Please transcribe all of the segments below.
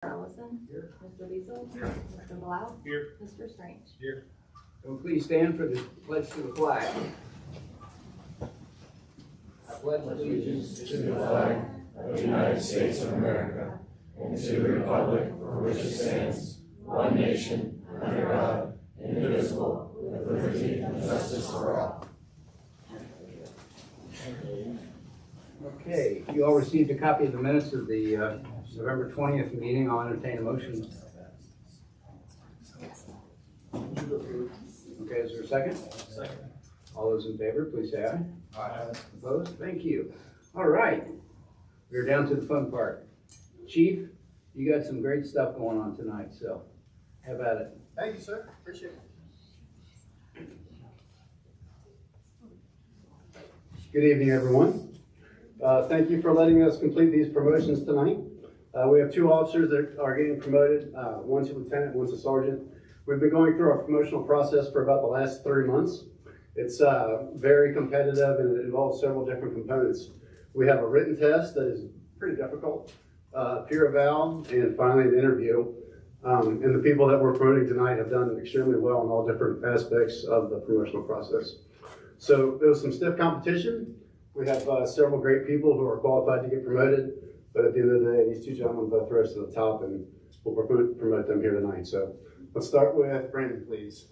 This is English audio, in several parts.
Ellison. Here. Mr. Beazle. Here. Mr. Blau. Here. Mr. Strange. Here. So please stand for the pledge to the flag. I pledge allegiance to the flag of the United States of America and to the republic for which it stands, one nation, under God, indivisible, with liberty and justice for all. Okay, you all received a copy of the minutes of the November 20th meeting. I'll entertain a motion. Okay, is there a second? Second. All those in favor, please say aye. Aye. Opposed? Thank you. All right, we're down to the fun part. Chief, you got some great stuff going on tonight, so have at it. Thank you, sir. Appreciate it. Good evening, everyone. Thank you for letting us complete these promotions tonight. We have two officers that are getting promoted. One's a lieutenant, one's a sergeant. We've been going through our promotional process for about the last 3 months. It's very competitive and it involves several different components. We have a written test that is pretty difficult, peer eval, and finally an interview. And the people that we're promoting tonight have done extremely well in all different aspects of the promotional process. So there was some stiff competition. We have several great people who are qualified to get promoted, but at the end of the day, these two gentlemen both rose to the top, and we'll promote them here tonight. So let's start with Brandon, please.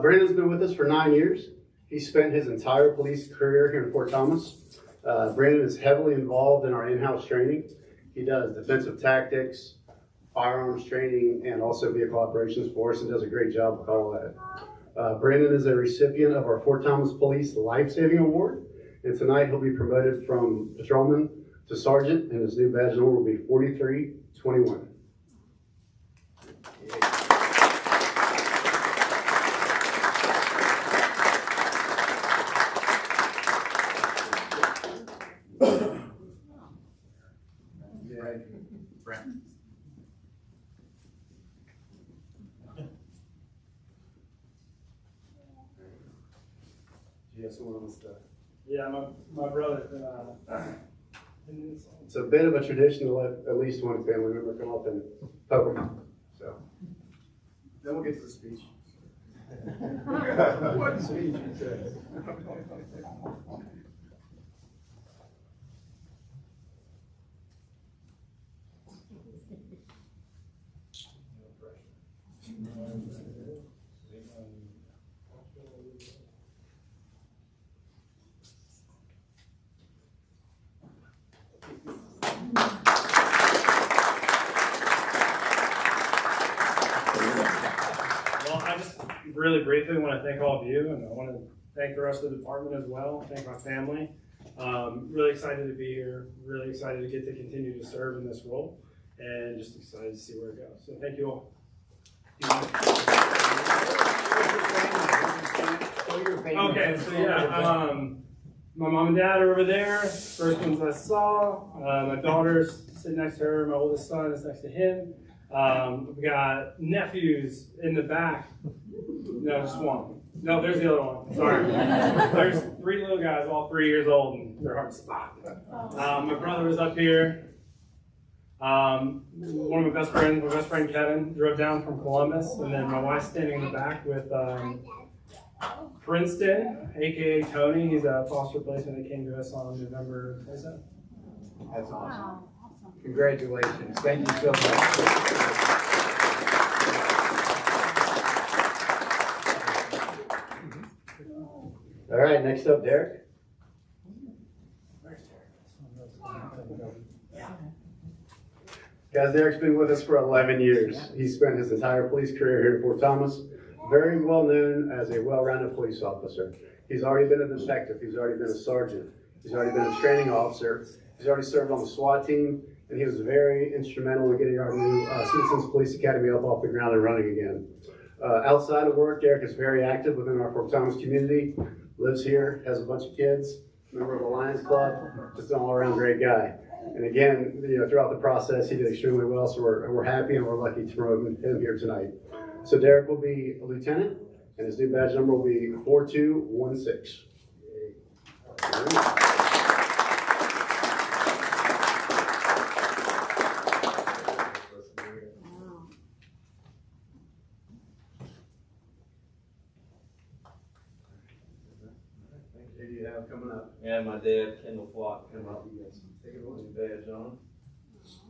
Brandon's been with us for 9 years. He spent his entire police career here in Fort Thomas. Brandon is heavily involved in our in-house training. He does defensive tactics, firearms training, and also vehicle operations for us, and does a great job with all that. Brandon is a recipient of our Fort Thomas Police Life Saving Award, and tonight he'll be promoted from patrolman to sergeant, and his new badge number will be 4321. Yeah, my brother. It's a bit of a tradition to let at least one family member come up and poke him. So Then we'll get to the speech. what speech he says. Well, I just really briefly want to thank all of you, and I want to thank the rest of the department as well. Thank my family. Really excited to be here. Really excited to get to continue to serve in this role, and just excited to see where it goes. So thank you all. Okay, so yeah, my mom and dad are over there. First ones I saw. My daughter's sitting next to her. My oldest son is next to him. We got nephews in the back. No, just one. No, there's the other one. Sorry. There's 3 little guys, all 3 years old, and they're hard to spot. My brother was up here. One of my best friend Kevin, drove down from Columbus, and then my wife's standing in the back with Princeton, aka Tony. He's a foster placement that came to us on November 27th. That's awesome. Congratulations. Thank you so much. All right, next up, Derek. Guys, Derek's been with us for 11 years. He spent his entire police career here in Fort Thomas. Very well known as a well-rounded police officer. He's already been a detective. He's already been a sergeant. He's already been a training officer. He's already served on the SWAT team, and he was very instrumental in getting our new Citizens Police Academy up off the ground and running again. Outside of work, Derek is very active within our Fort Thomas community, lives here, has a bunch of kids, member of the Lions Club, just an all-around great guy. And again, throughout the process, he did extremely well, so we're happy and we're lucky to promote him here tonight. So Derek will be a lieutenant, and his new badge number will be 4216. Who do you have coming up? And my dad, Kendall Flock, come up. You guys take a look at the badge on.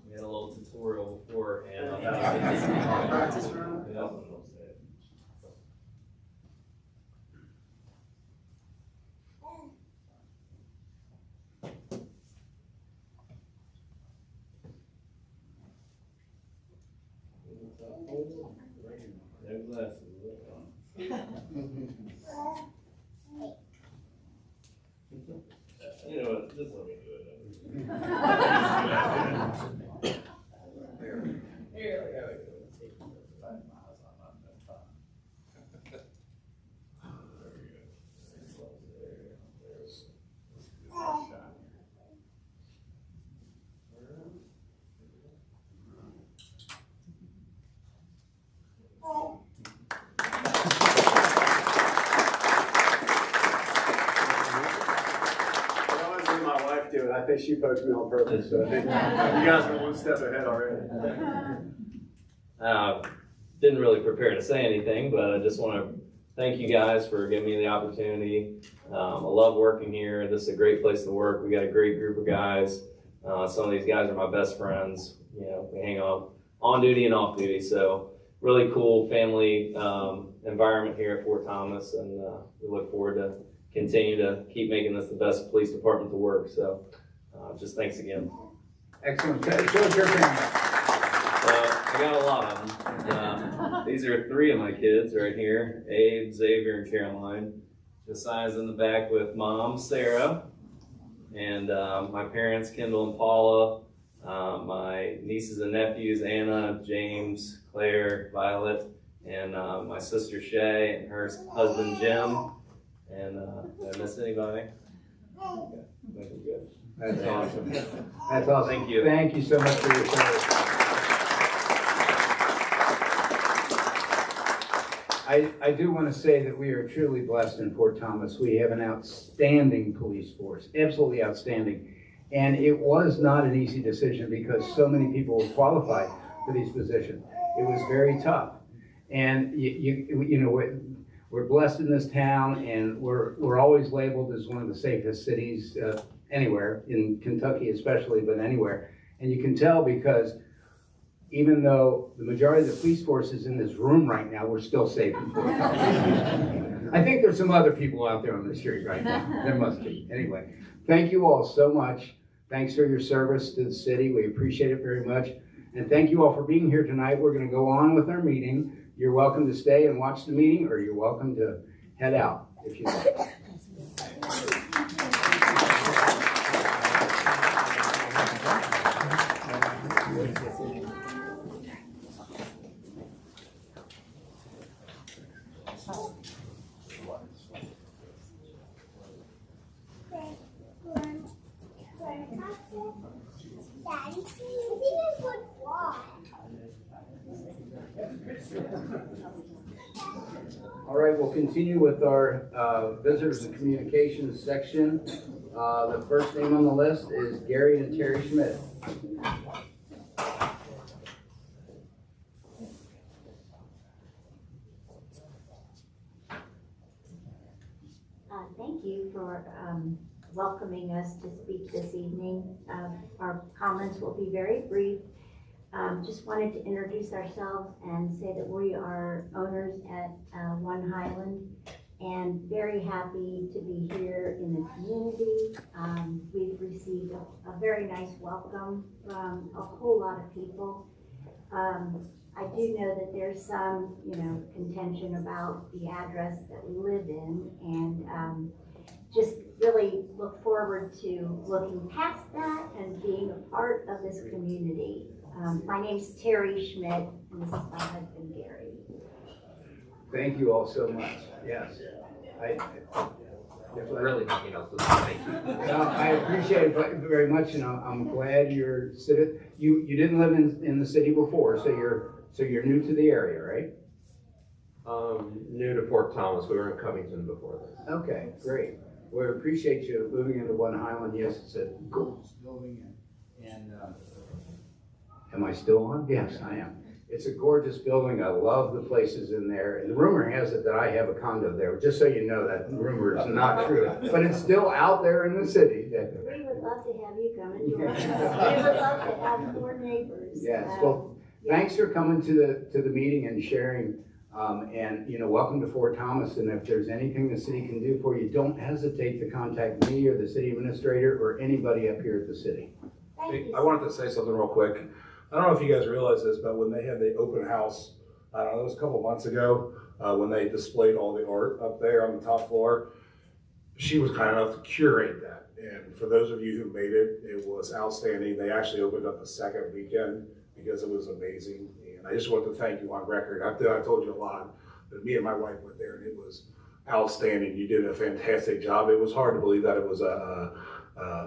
We had a little tutorial before, and Practice round? Yep. No glasses. You know what? Just let me do it. I think she poked me on purpose, so I think you guys are one step ahead already. Didn't really prepare to say anything, but I just want to thank you guys for giving me the opportunity. I love working here. This is a great place to work. We got a great group of guys. Some of these guys are my best friends. You know, we hang out on duty and off duty. So really cool family environment here at Fort Thomas, and we look forward to continue to keep making this the best police department to work. So just thanks again. Excellent. Show us your family. I got a lot of them. These are 3 of my kids right here: Abe, Xavier, and Caroline. Josiah's in the back with mom, Sarah, and my parents, Kendall and Paula. My nieces and nephews, Anna, James, Claire, Violet, and my sister Shay and her husband Jim. And did I miss anybody? Okay, I think I'm good. That's awesome. That's awesome. Thank you. Thank you so much for your service. I do want to say that we are truly blessed in Fort Thomas. We have an outstanding police force, absolutely outstanding. And it was not an easy decision because so many people were qualified for these positions. It was very tough. And you know, we're blessed in this town, and we're always labeled as one of the safest cities anywhere, in Kentucky especially, but anywhere. And you can tell because even though the majority of the police force is in this room right now, we're still safe in Fort Thomas. I think there's some other people out there on the street right now. There must be. Anyway, thank you all so much. Thanks for your service to the city. We appreciate it very much. And thank you all for being here tonight. We're going to go on with our meeting. You're welcome to stay and watch the meeting, or you're welcome to head out if you like. All right, we'll continue with our visitors and communications section. The first name on the list is Gary and Terry Schmidt. Thank you for welcoming us to speak this evening. Our comments will be very brief. Just wanted to introduce ourselves and say that we are owners at One Highland, and very happy to be here in the community. We've received a very nice welcome from a whole lot of people. I do know that there's some, contention about the address that we live in, and just really look forward to looking past that and being a part of this community. My name's Terry Schmidt, and this is my husband, Gary. Thank you all so much. Yes. Really nothing else to say. Thank you. No, I appreciate it very much, and I'm glad you're sitting. You didn't live in the city before, so you're new to the area, right? New to Fort Thomas. We were in Covington before this. Okay, great. We appreciate you moving into One Highland. Yes, it's a gorgeous building and am I still on? Yes, I am. It's a gorgeous building. I love the places in there. And the rumor has it that I have a condo there. Just so you know, that rumor is not true. But it's still out there in the city. We would love to have you come and join us. We would love to have more neighbors. Yes, well, thanks for coming to the meeting and sharing. And, you know, welcome to Fort Thomas. And if there's anything the city can do for you, don't hesitate to contact me or the city administrator or anybody up here at the city. Thank you. I wanted to say something real quick. I don't know if you guys realize this, but when they had the open house, I don't know, it was a couple months ago, when they displayed all the art up there on the top floor, she was kind enough to curate that. And for those of you who made it, it was outstanding. They actually opened up the second weekend because it was amazing. And I just want to thank you on record. I've told you a lot, but me and my wife went there and it was outstanding. You did a fantastic job. It was hard to believe that it was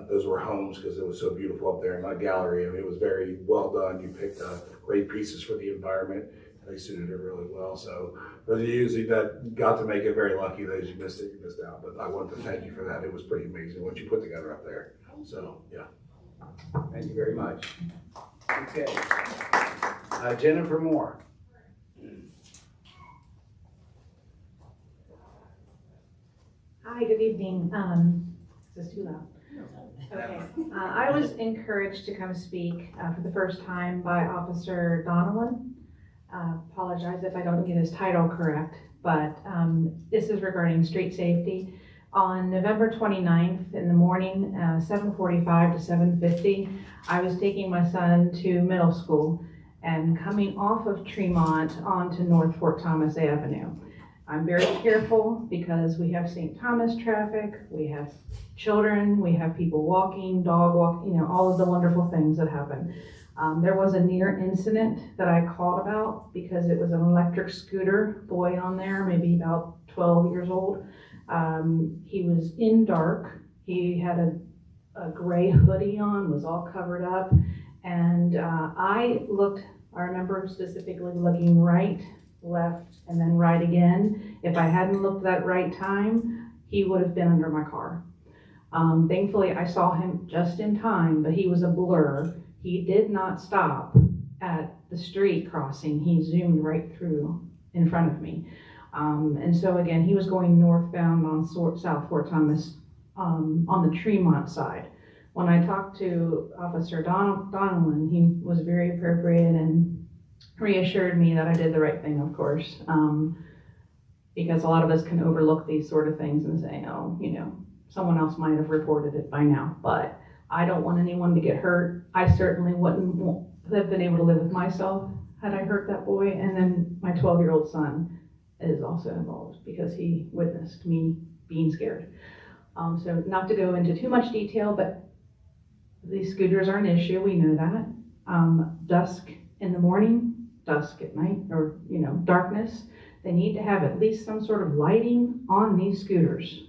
those were homes because it was so beautiful up there in my gallery, and it was very well done. You picked great pieces for the environment, and they suited it really well. So for the you that got to make it, very lucky. Those you missed it, you missed out. But I wanted to thank you for that. It was pretty amazing what you put together up there. So yeah. Thank you very much. Okay. Jennifer Moore. Hi, good evening. Is this too loud? Okay. I was encouraged to come speak for the first time by Officer Donovan. Apologize if I don't get his title correct, but this is regarding street safety. On November 29th in the morning, 7:45 to 7:50, I was taking my son to middle school and coming off of Tremont onto North Fort Thomas Avenue. I'm very careful because we have St. Thomas traffic, we have children, we have people walking, dog walking, you know, all of the wonderful things that happen. There was a near incident that I called about because it was an electric scooter boy on there, maybe about 12 years old. He was in dark. He had a gray hoodie on, was all covered up. And I remember specifically looking right, left, and then right again. If I hadn't looked that right time, he would have been under my car. Thankfully, I saw him just in time, but he was a blur. He did not stop at the street crossing. He zoomed right through in front of me. And so again, he was going northbound on South Fort Thomas on the Tremont side. When I talked to Officer Donovan, he was very appropriate and reassured me that I did the right thing, of course, because a lot of us can overlook these sort of things and say, oh, you know, someone else might have reported it by now, but I don't want anyone to get hurt. I certainly wouldn't have been able to live with myself had I hurt that boy, and then my 12-year-old son is also involved because he witnessed me being scared. So not to go into too much detail, but these scooters are an issue, we know that. Dusk in the morning, dusk at night, or you know, darkness, they need to have at least some sort of lighting on these scooters.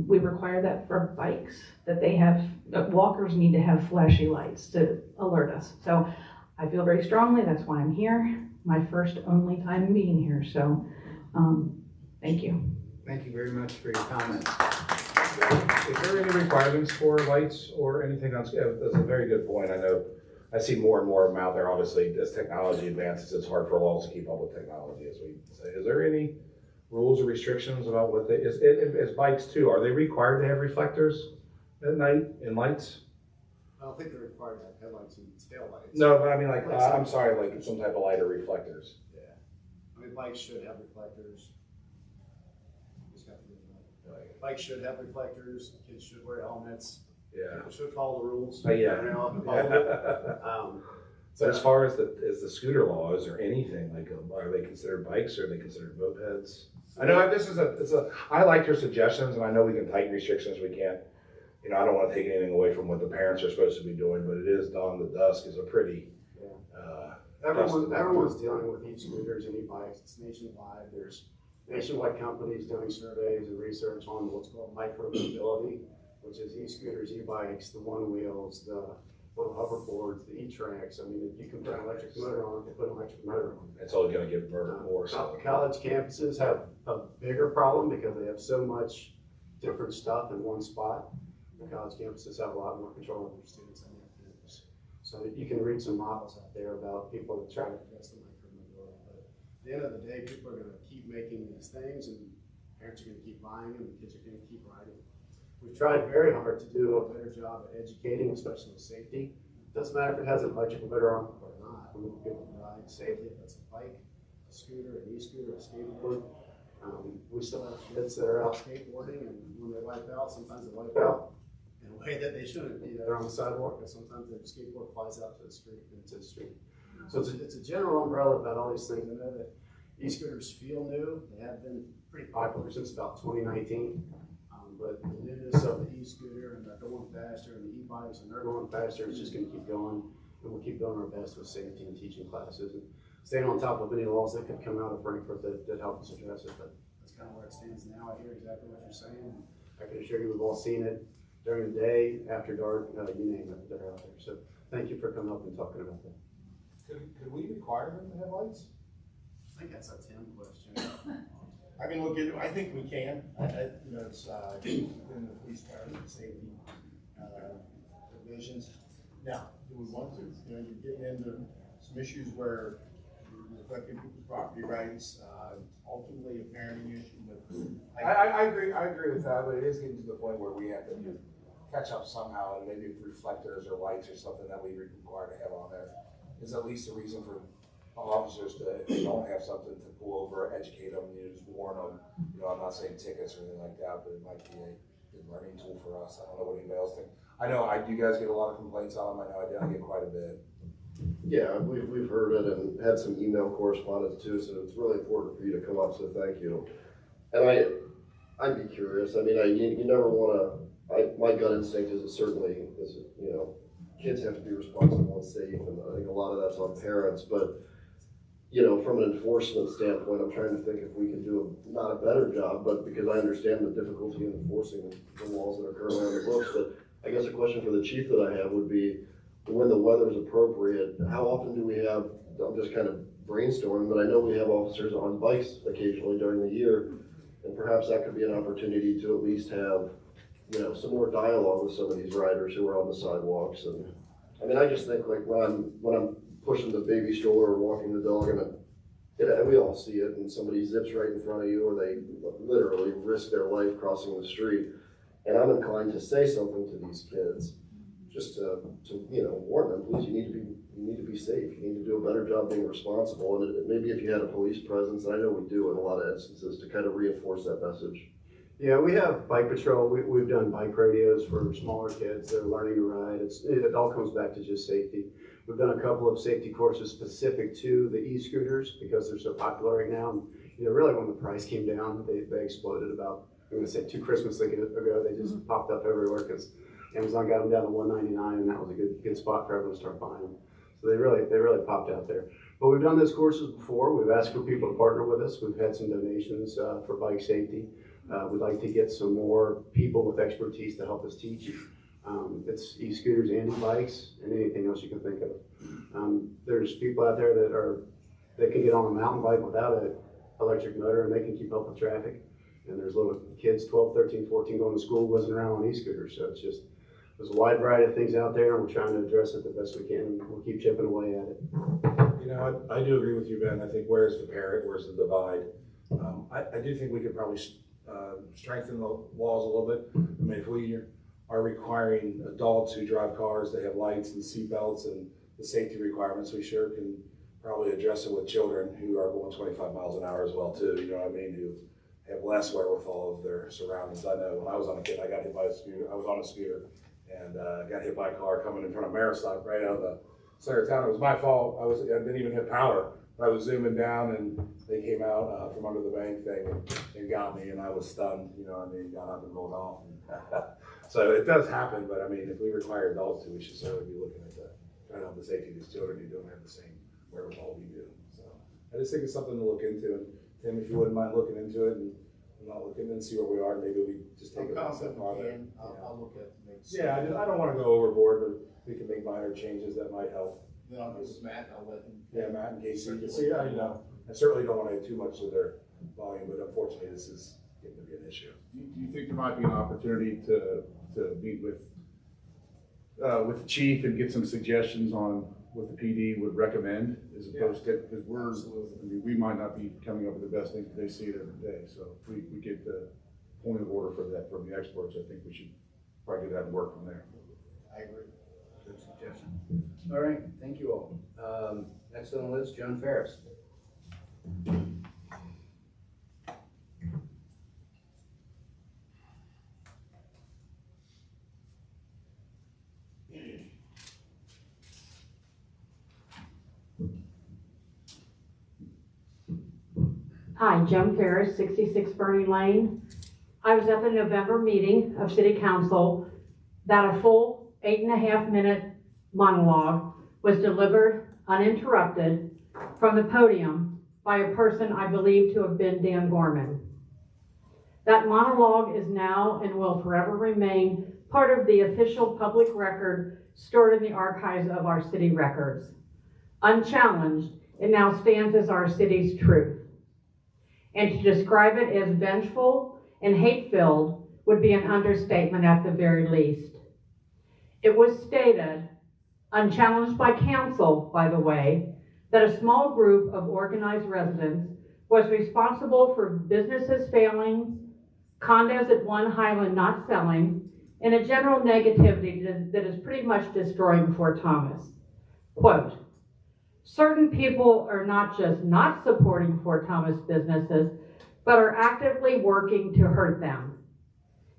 We require that for bikes, that they have, walkers need to have flashy lights to alert us. So I feel very strongly, that's why I'm here, my first only time being here, so thank you. Thank you very much for your comments. Is there any requirements for lights or anything else? Yeah, that's a very good point. I know I see more and more of them out there. Obviously, as technology advances, it's hard for laws to keep up with technology, as we say. Is there any rules or restrictions about what they, as bikes too, are they required to have reflectors at night and lights? I don't think they're required to have headlights and taillights. No, but I mean, like, I'm sorry, like some type of light or reflectors. Yeah. I mean, bikes should have reflectors. Bikes should have reflectors, kids should wear helmets. Yeah. People should follow the rules. Yeah. But as So- far as the scooter law, is there anything like, are they considered bikes or are they considered mopeds? I know I like your suggestions, and I know we can tighten restrictions. We can't, you know, I don't want to take anything away from what the parents are supposed to be doing, but it is dawn to dusk is a pretty. Everyone's dealing with e-scooters and e-bikes. It's nationwide. There's nationwide companies doing surveys and research on what's called micro-mobility, which is e-scooters, e-bikes, the one wheels, the little hoverboards, the E-Tracks. I mean, if you can put an electric motor on it, they put an electric motor on it. It's only gonna get murdered more, so. College campuses have a bigger problem because they have so much different stuff in one spot. The college campuses have a lot more control of their students on their campus. So you can read some models out there about people that try to address the micromobility. But at the end of the day, people are gonna keep making these things and parents are gonna keep buying them and kids are gonna keep riding. We've tried very hard to do a better job at educating, especially with safety. Doesn't matter if it has an electric motor on it or not. We want people to ride safely. If it's a bike, a scooter, an e-scooter, a skateboard. We still have kids that are out skateboarding, and when they wipe out, sometimes they wipe out in a way that they shouldn't be. They're on the sidewalk, and sometimes their skateboard flies out to the street, into the street. So it's a general umbrella about all these things. I know that e-scooters feel new. They have been pretty popular since about 2019. But the newness of the e-scooter and they're going faster and the e-bikes and they're going faster, it's just gonna keep going. And we'll keep doing our best with safety and teaching classes and staying on top of any laws that could come out of Frankfurt that help us address it. But that's kind of where it stands now. I hear exactly what you're saying. And I can assure you we've all seen it during the day, after dark, you name it, they're out there. So thank you for coming up and talking about that. Could we require them to have lights? I think that's a Tim question. I mean, look, I think we can. You know, it's in the police department and safety divisions. Now, do we want to? You know, you're getting into some issues where you're affecting people's property rights. Ultimately, a parenting issue. But I agree with that, but it is getting to the point where we have to catch up somehow, and maybe reflectors or lights or something that we require to have on there is at least a reason for officers to, if they don't have something, to pull over, educate them, just warn them. You know, I'm not saying tickets or anything like that, but it might be a good learning tool for us. I don't know what anybody else thinks. I know you guys get a lot of complaints on them. I know I get quite a bit. Yeah, we've heard it and had some email correspondence too, so it's really important for you to come up, so thank you. And I'd be curious. I mean, you never want to, my gut instinct is you know, kids have to be responsible and safe, and I think a lot of that's on parents, but you know, from an enforcement standpoint, I'm trying to think if we can do not a better job, but because I understand the difficulty in enforcing the laws that are currently on the books. But I guess a question for the chief that I have would be, when the weather is appropriate, how often do we have, I'm just kind of brainstorming, but I know we have officers on bikes occasionally during the year, and perhaps that could be an opportunity to at least have, you know, some more dialogue with some of these riders who are on the sidewalks. And I mean, I just think like when I'm pushing the baby stroller or walking the dog, and we all see it, and somebody zips right in front of you, or they literally risk their life crossing the street. And I'm inclined to say something to these kids, just to you know, warn them, please, you need to be safe. You need to do a better job being responsible. And maybe if you had a police presence, and I know we do in a lot of instances, to kind of reinforce that message. Yeah, we have bike patrol. We've done bike radios for smaller kids that are learning to ride. It all comes back to just safety. We've done a couple of safety courses specific to the e-scooters because they're so popular right now. And, you know, really when the price came down, they exploded about, I'm going to say 2 Christmas ago. They just popped up everywhere because Amazon got them down to $199, and that was a good spot for everyone to start buying them. So they really popped out there. But we've done those courses before. We've asked for people to partner with us. We've had some donations for bike safety. We'd like to get some more people with expertise to help us teach. It's e-scooters and e-bikes and anything else you can think of. There's people out there that can get on a mountain bike without an electric motor, and they can keep up with traffic. And there's little kids, 12, 13, 14, going to school, whizzing around on e-scooters. So there's a wide variety of things out there, and we're trying to address it the best we can, and we'll keep chipping away at it. You know, I do agree with you, Ben. I think where's the parent, where's the divide? I do think we could probably strengthen the laws a little bit. I mean, if we are requiring adults who drive cars to have lights and seat belts and the safety requirements, we sure can probably address it with children who are going 25 miles an hour as well too, you know what I mean, who have less wherewithal of their surroundings. I know when I was on a kid, I got hit by a scooter. I was on a scooter and got hit by a car coming in front of Marisol right out of the center of town. It was my fault. I didn't even hit power. I was zooming down and they came out from under the bank thing and got me, and I was stunned, you know what I mean, got up and rolled off. So it does happen, but I mean, if we require adults to, we should certainly be looking at trying to help the safety of these children who don't have the same wherewithal we do. So I just think it's something to look into. And Tim, if you wouldn't mind looking into it and not looking and see where we are, maybe we just take it. concept on it. And I'll look at the next. Yeah, I don't wanna go overboard, but we can make minor changes that might help. Then I'll give Matt, and I'll let him. Yeah, Matt and Casey, you see, I certainly don't wanna add too much to their volume, but unfortunately, this is getting to be an issue. Do you think there might be an opportunity to meet with the chief and get some suggestions on what the PD would recommend as opposed to, because we might not be coming up with the best thing, they see it every day. So if we get the point of order for that from the experts, I think we should probably get that and work from there. I agree. Good suggestion. All right, thank you all. Next on the list, Joan Ferris. Hi, Joan Ferris, 66 Bernie Lane. I was at the November meeting of City Council that a full 8.5-minute monologue was delivered uninterrupted from the podium by a person I believe to have been Dan Gorman. That monologue is now and will forever remain part of the official public record stored in the archives of our city records. Unchallenged, it now stands as our city's truth. And to describe it as vengeful and hate-filled would be an understatement at the very least. It was stated, unchallenged by council, by the way, that a small group of organized residents was responsible for businesses failing, condos at One Highland not selling, and a general negativity that is pretty much destroying Fort Thomas. Quote, certain people are not just not supporting Fort Thomas businesses, but are actively working to hurt them.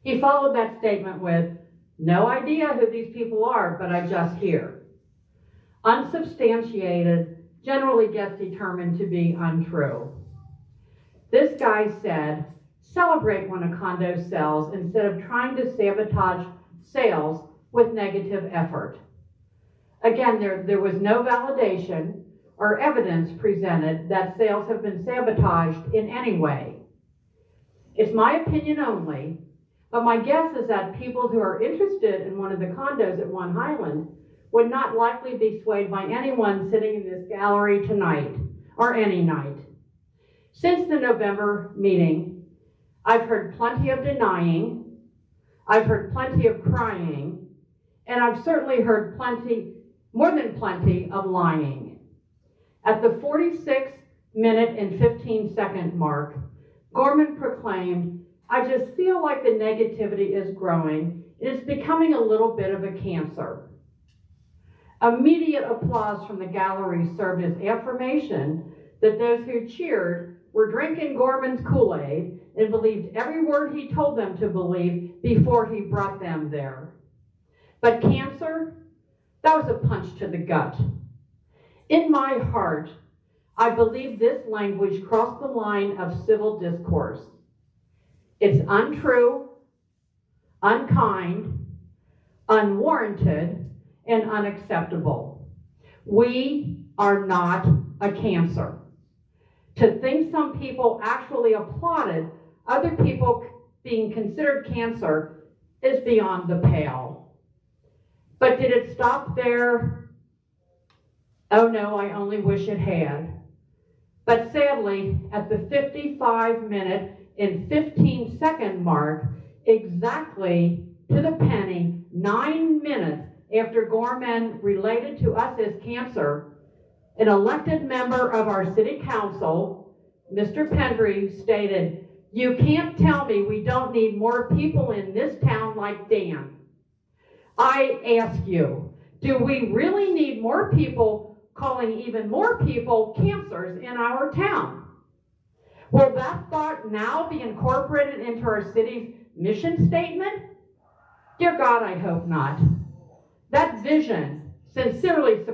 He followed that statement with, no idea who these people are, but I just hear. Unsubstantiated generally gets determined to be untrue. This guy said, celebrate when a condo sells instead of trying to sabotage sales with negative effort. Again, there was no validation or evidence presented that sales have been sabotaged in any way. It's my opinion only, but my guess is that people who are interested in one of the condos at One Highland would not likely be swayed by anyone sitting in this gallery tonight or any night. Since the November meeting, I've heard plenty of denying, I've heard plenty of crying, and I've certainly heard plenty, more than plenty, of lying. At the 46-minute and 15-second mark, Gorman proclaimed, I just feel like the negativity is growing. It is becoming a little bit of a cancer. Immediate applause from the gallery served as affirmation that those who cheered were drinking Gorman's Kool-Aid and believed every word he told them to believe before he brought them there. But cancer, that was a punch to the gut. In my heart, I believe this language crossed the line of civil discourse. It's untrue, unkind, unwarranted, and unacceptable. We are not a cancer. To think some people actually applauded other people being considered cancer is beyond the pale. But did it stop there? Oh no, I only wish it had. But sadly, at the 55-minute and 15-second mark, exactly to the penny, 9 minutes after Gorman related to us as cancer, an elected member of our city council, Mr. Pendry, stated, you can't tell me we don't need more people in this town like Dan. I ask you, do we really need more people calling even more people cancers in our town? Will that thought now be incorporated into our city's mission statement? Dear God, I hope not. That vision sincerely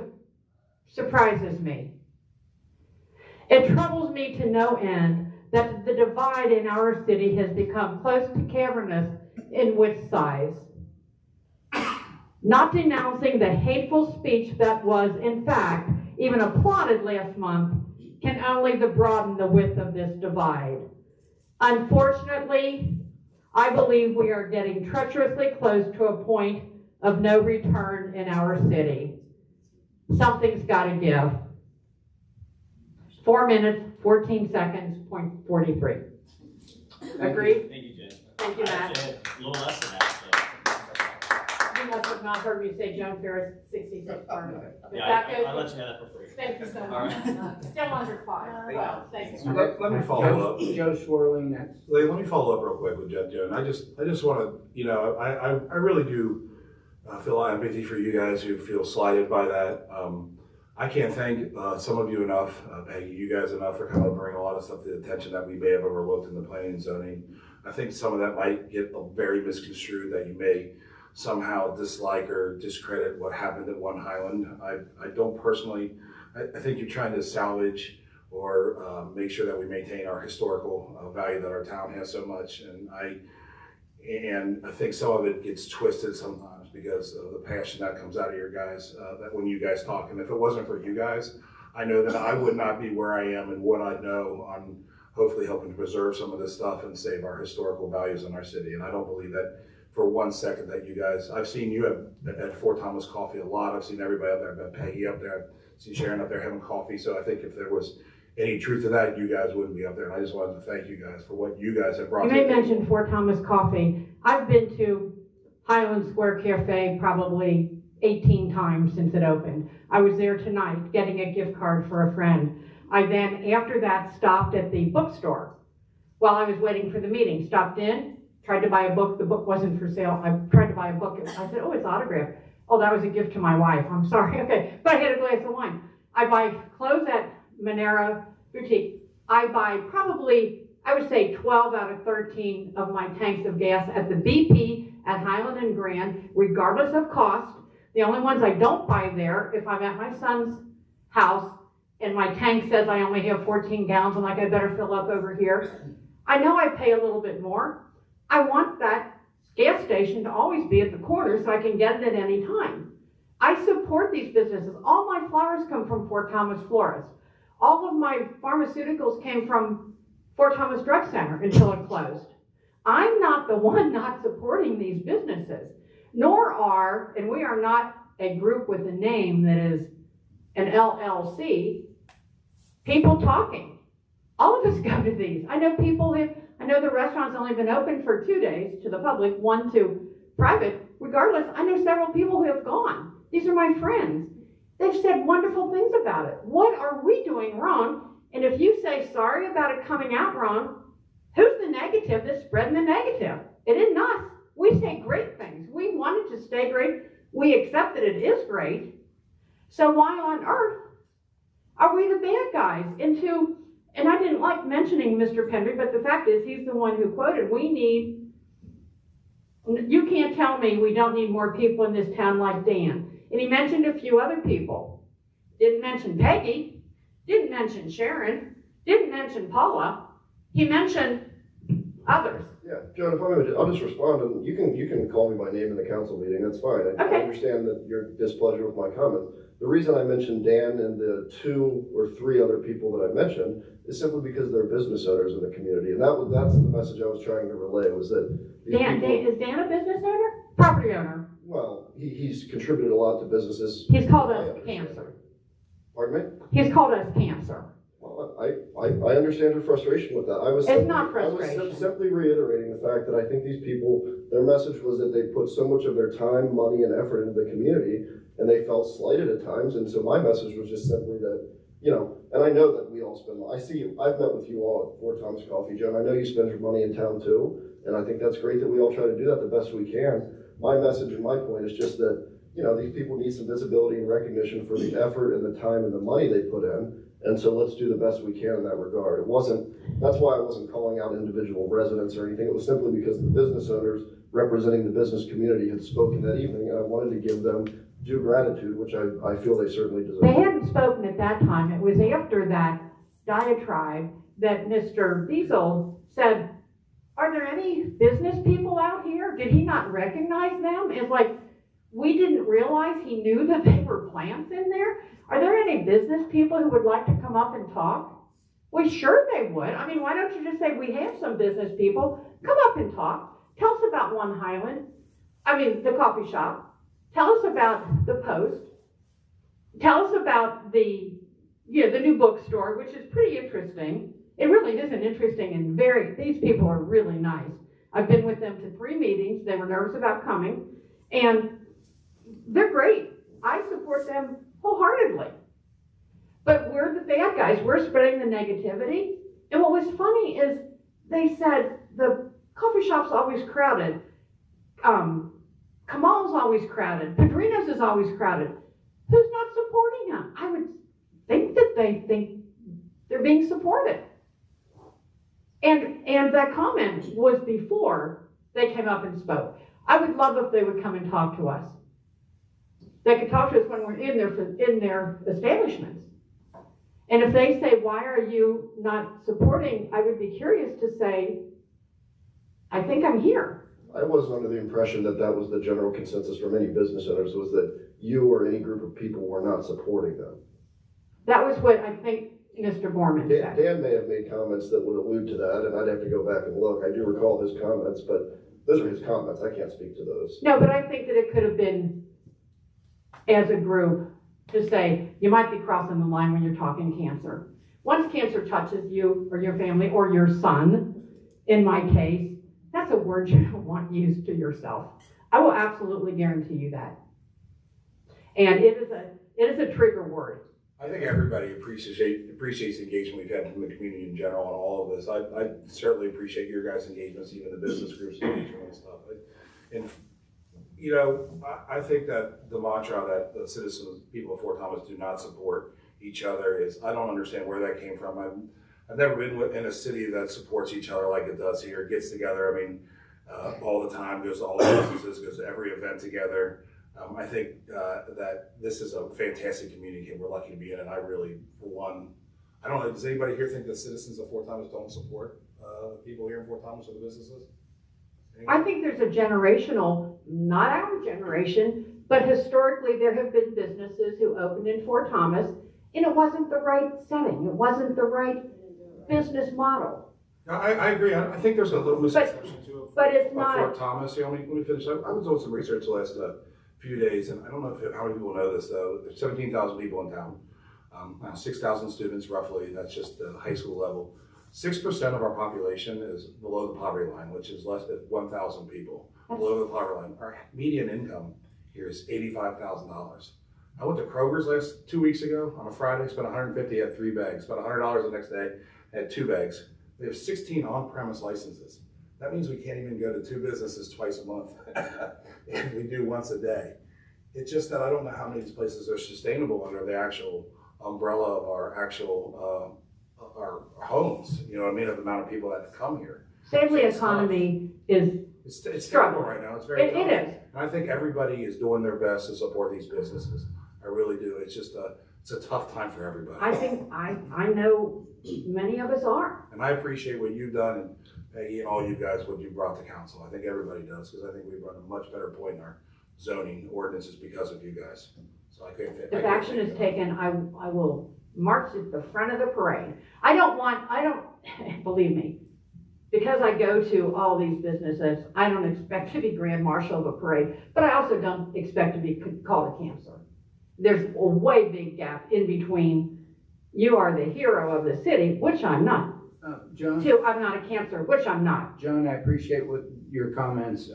surprises me. It troubles me to no end that the divide in our city has become close to cavernous in width size. Not denouncing the hateful speech that was, in fact, even applauded last month can only broaden the width of this divide. Unfortunately, I believe we are getting treacherously close to a point of no return in our city. Something's got to give. 4 minutes, 14 seconds, point 43. Agreed? Thank you, Jen. Thank you, Matt. Actually, a little less than that, You must have not heard me say Joan Ferris, 66 Farm. so. Yeah, I'll let you have that for free. Thank you so All much. right. Still under 5. Well, thank you. Let me follow up. Joe Swirling, next. Let me follow up real quick with Jen, Joan. I just want to, you know, I really do feel empathy for you guys who feel slighted by that. I can't thank some of you enough, Peggy, you guys enough for kind of bringing a lot of stuff to the attention that we may have overlooked in the planning and zoning. I think some of that might get very misconstrued, that you may somehow dislike or discredit what happened at One Highland. I don't personally, I think you're trying to salvage or make sure that we maintain our historical value that our town has so much. And I think some of it gets twisted sometimes because of the passion that comes out of your guys, that when you guys talk. And if it wasn't for you guys, I know that I would not be where I am and what I know on hopefully helping to preserve some of this stuff and save our historical values in our city. And I don't believe that for 1 second that you guys, I've seen you at Fort Thomas Coffee a lot. I've seen everybody up there. I've met Peggy up there. I've seen Sharon up there having coffee. So I think if there was any truth to that, you guys wouldn't be up there. And I just wanted to thank you guys for what you guys have brought You to may the table. mention Fort Thomas Coffee. I've been to Highland Square Cafe probably 18 times since it opened. I was there tonight getting a gift card for a friend. I then, after that, stopped at the bookstore while I was waiting for the meeting. Stopped in, tried to buy a book. The book wasn't for sale. I tried to buy a book. I said, oh, it's autographed. Oh, that was a gift to my wife. I'm sorry. Okay, but I had a glass of wine. I buy clothes at Monera Boutique. I buy probably, I would say 12 out of 13 of my tanks of gas at the BP at Highland and Grand, regardless of cost. The only ones I don't buy there, if I'm at my son's house and my tank says I only have 14 gallons, I'm like, I better fill up over here. I know I pay a little bit more. I want that gas station to always be at the corner so I can get it at any time. I support these businesses. All my flowers come from Fort Thomas Florist. All of my pharmaceuticals came from Fort Thomas Drug Center until it closed. I'm not the one not supporting these businesses, nor are, and we are not a group with a name that is an LLC, people talking. All of us go to these. I know the restaurant's only been open for 2 days to the public, 1 to private. Regardless, I know several people who have gone. These are my friends. They've said wonderful things about it. What are we doing wrong? And if you say sorry about it coming out wrong, who's the negative that's spreading the negative? It isn't us. We say great things. We want it to stay great. We accept that it is great. So why on earth are we the bad guys? And I didn't like mentioning Mr. Pendry, but the fact is he's the one who quoted, you can't tell me we don't need more people in this town like Dan. And he mentioned a few other people. Didn't mention Peggy, didn't mention Sharon, didn't mention Paula. He mentioned others. Yeah, Joan, if I may, I'll just respond, and you can call me by name in the council meeting, that's fine. I understand that your displeasure with my comments. The reason I mentioned Dan and the 2 or 3 other people that I mentioned is simply because they're business owners in the community, and that's the message I was trying to relay, was that these Is Dan a business owner? Property owner? Well, he's contributed a lot to businesses. He's called us cancer. Pardon me? He's called us cancer. Well, I understand your frustration with that. I was simply reiterating the fact that I think these people, their message was that they put so much of their time, money, and effort into the community, and they felt slighted at times. And so my message was just simply that, and I know that we all I've met with you all at Fort Thomas Coffee, Joan. I know you spend your money in town too, and I think that's great that we all try to do that the best we can. My message and my point is just that, these people need some visibility and recognition for the effort and the time and the money they put in. And so let's do the best we can in that regard. That's why I wasn't calling out individual residents or anything. It was simply because the business owners representing the business community had spoken that evening, and I wanted to give them due gratitude, which I feel they certainly deserve. They hadn't spoken at that time. It was after that diatribe that Mr. Diesel said, are there any business people out here? Did he not recognize them? It's like, we didn't realize he knew that they were plants in there. Are there any business people who would like to come up and talk? Well, sure they would. I mean, why don't you just say, we have some business people, come up and talk. Tell us about One Highland. The coffee shop. Tell us about the Post. Tell us about the new bookstore, which is pretty interesting. It really is an interesting and these people are really nice. I've been with them to 3 meetings. They were nervous about coming, and they're great. I support them wholeheartedly. But we're the bad guys. We're spreading the negativity. And what was funny is they said the coffee shop's always crowded. Kamal's always crowded. Padrino's is always crowded. Who's not supporting them? I would think that they think they're being supported. And that comment was before they came up and spoke. I would love if they would come and talk to us. They could talk to us when we're in their establishments. And if they say, why are you not supporting? I would be curious to say, I think I'm here. I wasn't under the impression that that was the general consensus from any business owners, was that you or any group of people were not supporting them. That was what I think Mr. Borman said. Dan may have made comments that would allude to that, and I'd have to go back and look. I do recall his comments, but those are his comments. I can't speak to those. No, but I think that it could have been, as a group, to say, you might be crossing the line when you're talking cancer. Once cancer touches you or your family or your son, in my case, that's a word you don't want used to yourself. I will absolutely guarantee you that. And it is a trigger word. I think everybody appreciates the engagement we've had from the community in general on all of this. I certainly appreciate your guys' engagements, even the business groups engagement and stuff. And I think that the mantra that the citizens, people of Fort Thomas, do not support each other is, I don't understand where that came from. I've never been in a city that supports each other like it does here. It gets together, all the time, goes to all the businesses, goes to every event together. I think that this is a fantastic community and we're lucky to be in it. I really, for one, I don't know, does anybody here think the citizens of Fort Thomas don't support people here in Fort Thomas or the businesses? I think there's a generational, not our generation, but historically there have been businesses who opened in Fort Thomas and it wasn't the right setting. It wasn't the right business model. No, I agree. I think there's a little misconception too of Fort Thomas. Let me finish up. I was doing some research the last few days, and I don't know how many people know this though. There's 17,000 people in town. 6,000 students roughly. That's just the high school level. 6% of our population is below the poverty line, which is less than 1,000 people below the poverty line. Our median income here is $85,000. I went to Kroger's 2 weeks ago on a Friday, spent $150, had 3 bags, spent $100 the next day, had 2 bags. We have 16 on-premise licenses. That means we can't even go to 2 businesses twice a month. If we do once a day. It's just that I don't know how many of these places are sustainable under the actual umbrella of our actual our homes, of the amount of people that come here. Sadly, economy is it's terrible right now. It's very tough. It is. And I think everybody is doing their best to support these businesses. I really do. It's just it's a tough time for everybody. I think I know many of us are. And I appreciate what you've done and all you guys, what you brought to council. I think everybody does, because I think we've run a much better point in our zoning ordinances because of you guys. So if action is taken, I will march at the front of the parade. I don't believe me, because I go to all these businesses, I don't expect to be grand marshal of a parade, but I also don't expect to be called a cancer. There's a way big gap in between you are the hero of the city, which I'm not. Joan? To I'm not a cancer, which I'm not. Joan, I appreciate your comments.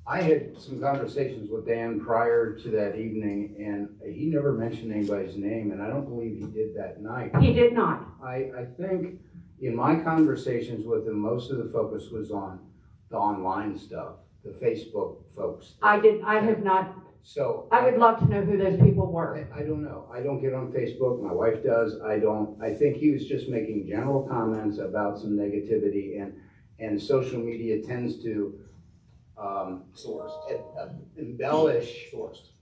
I had some conversations with Dan prior to that evening, and he never mentioned anybody's name, and I don't believe he did that night. He did not. I think in my conversations with him, most of the focus was on the online stuff, the Facebook folks. I have not. So I would love to know who those people were. I don't know. I don't get on Facebook. My wife does. I think he was just making general comments about some negativity, and social media tends to embellish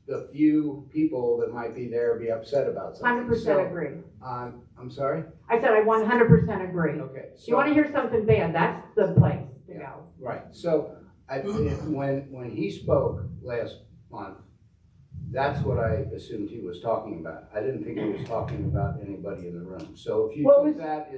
the few people that might be there be upset about something. 100% agree. I'm sorry? I said I 100% agree. Okay. You want to hear something bad, that's the place to go. Right. So when he spoke last month, that's what I assumed he was talking about. I didn't think he was talking about anybody in the room. So if you took that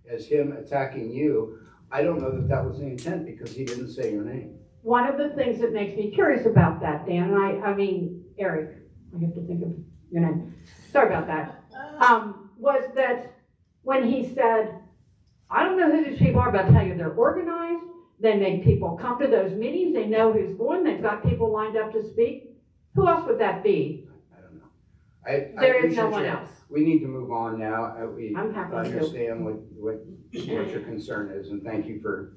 as him attacking you, I don't know that that was the intent because he didn't say your name. One of the things that makes me curious about that, Dan, and I mean, Eric, I have to think of your name. Sorry about that. Was that when he said, I don't know who these people are, but I'll tell you, they're organized. They make people come to those meetings. They know who's going. They've got people lined up to speak. Who else would that be? I don't know. There is no one else. We need to move on now. We I'm happy to. understand what your concern is, and thank you for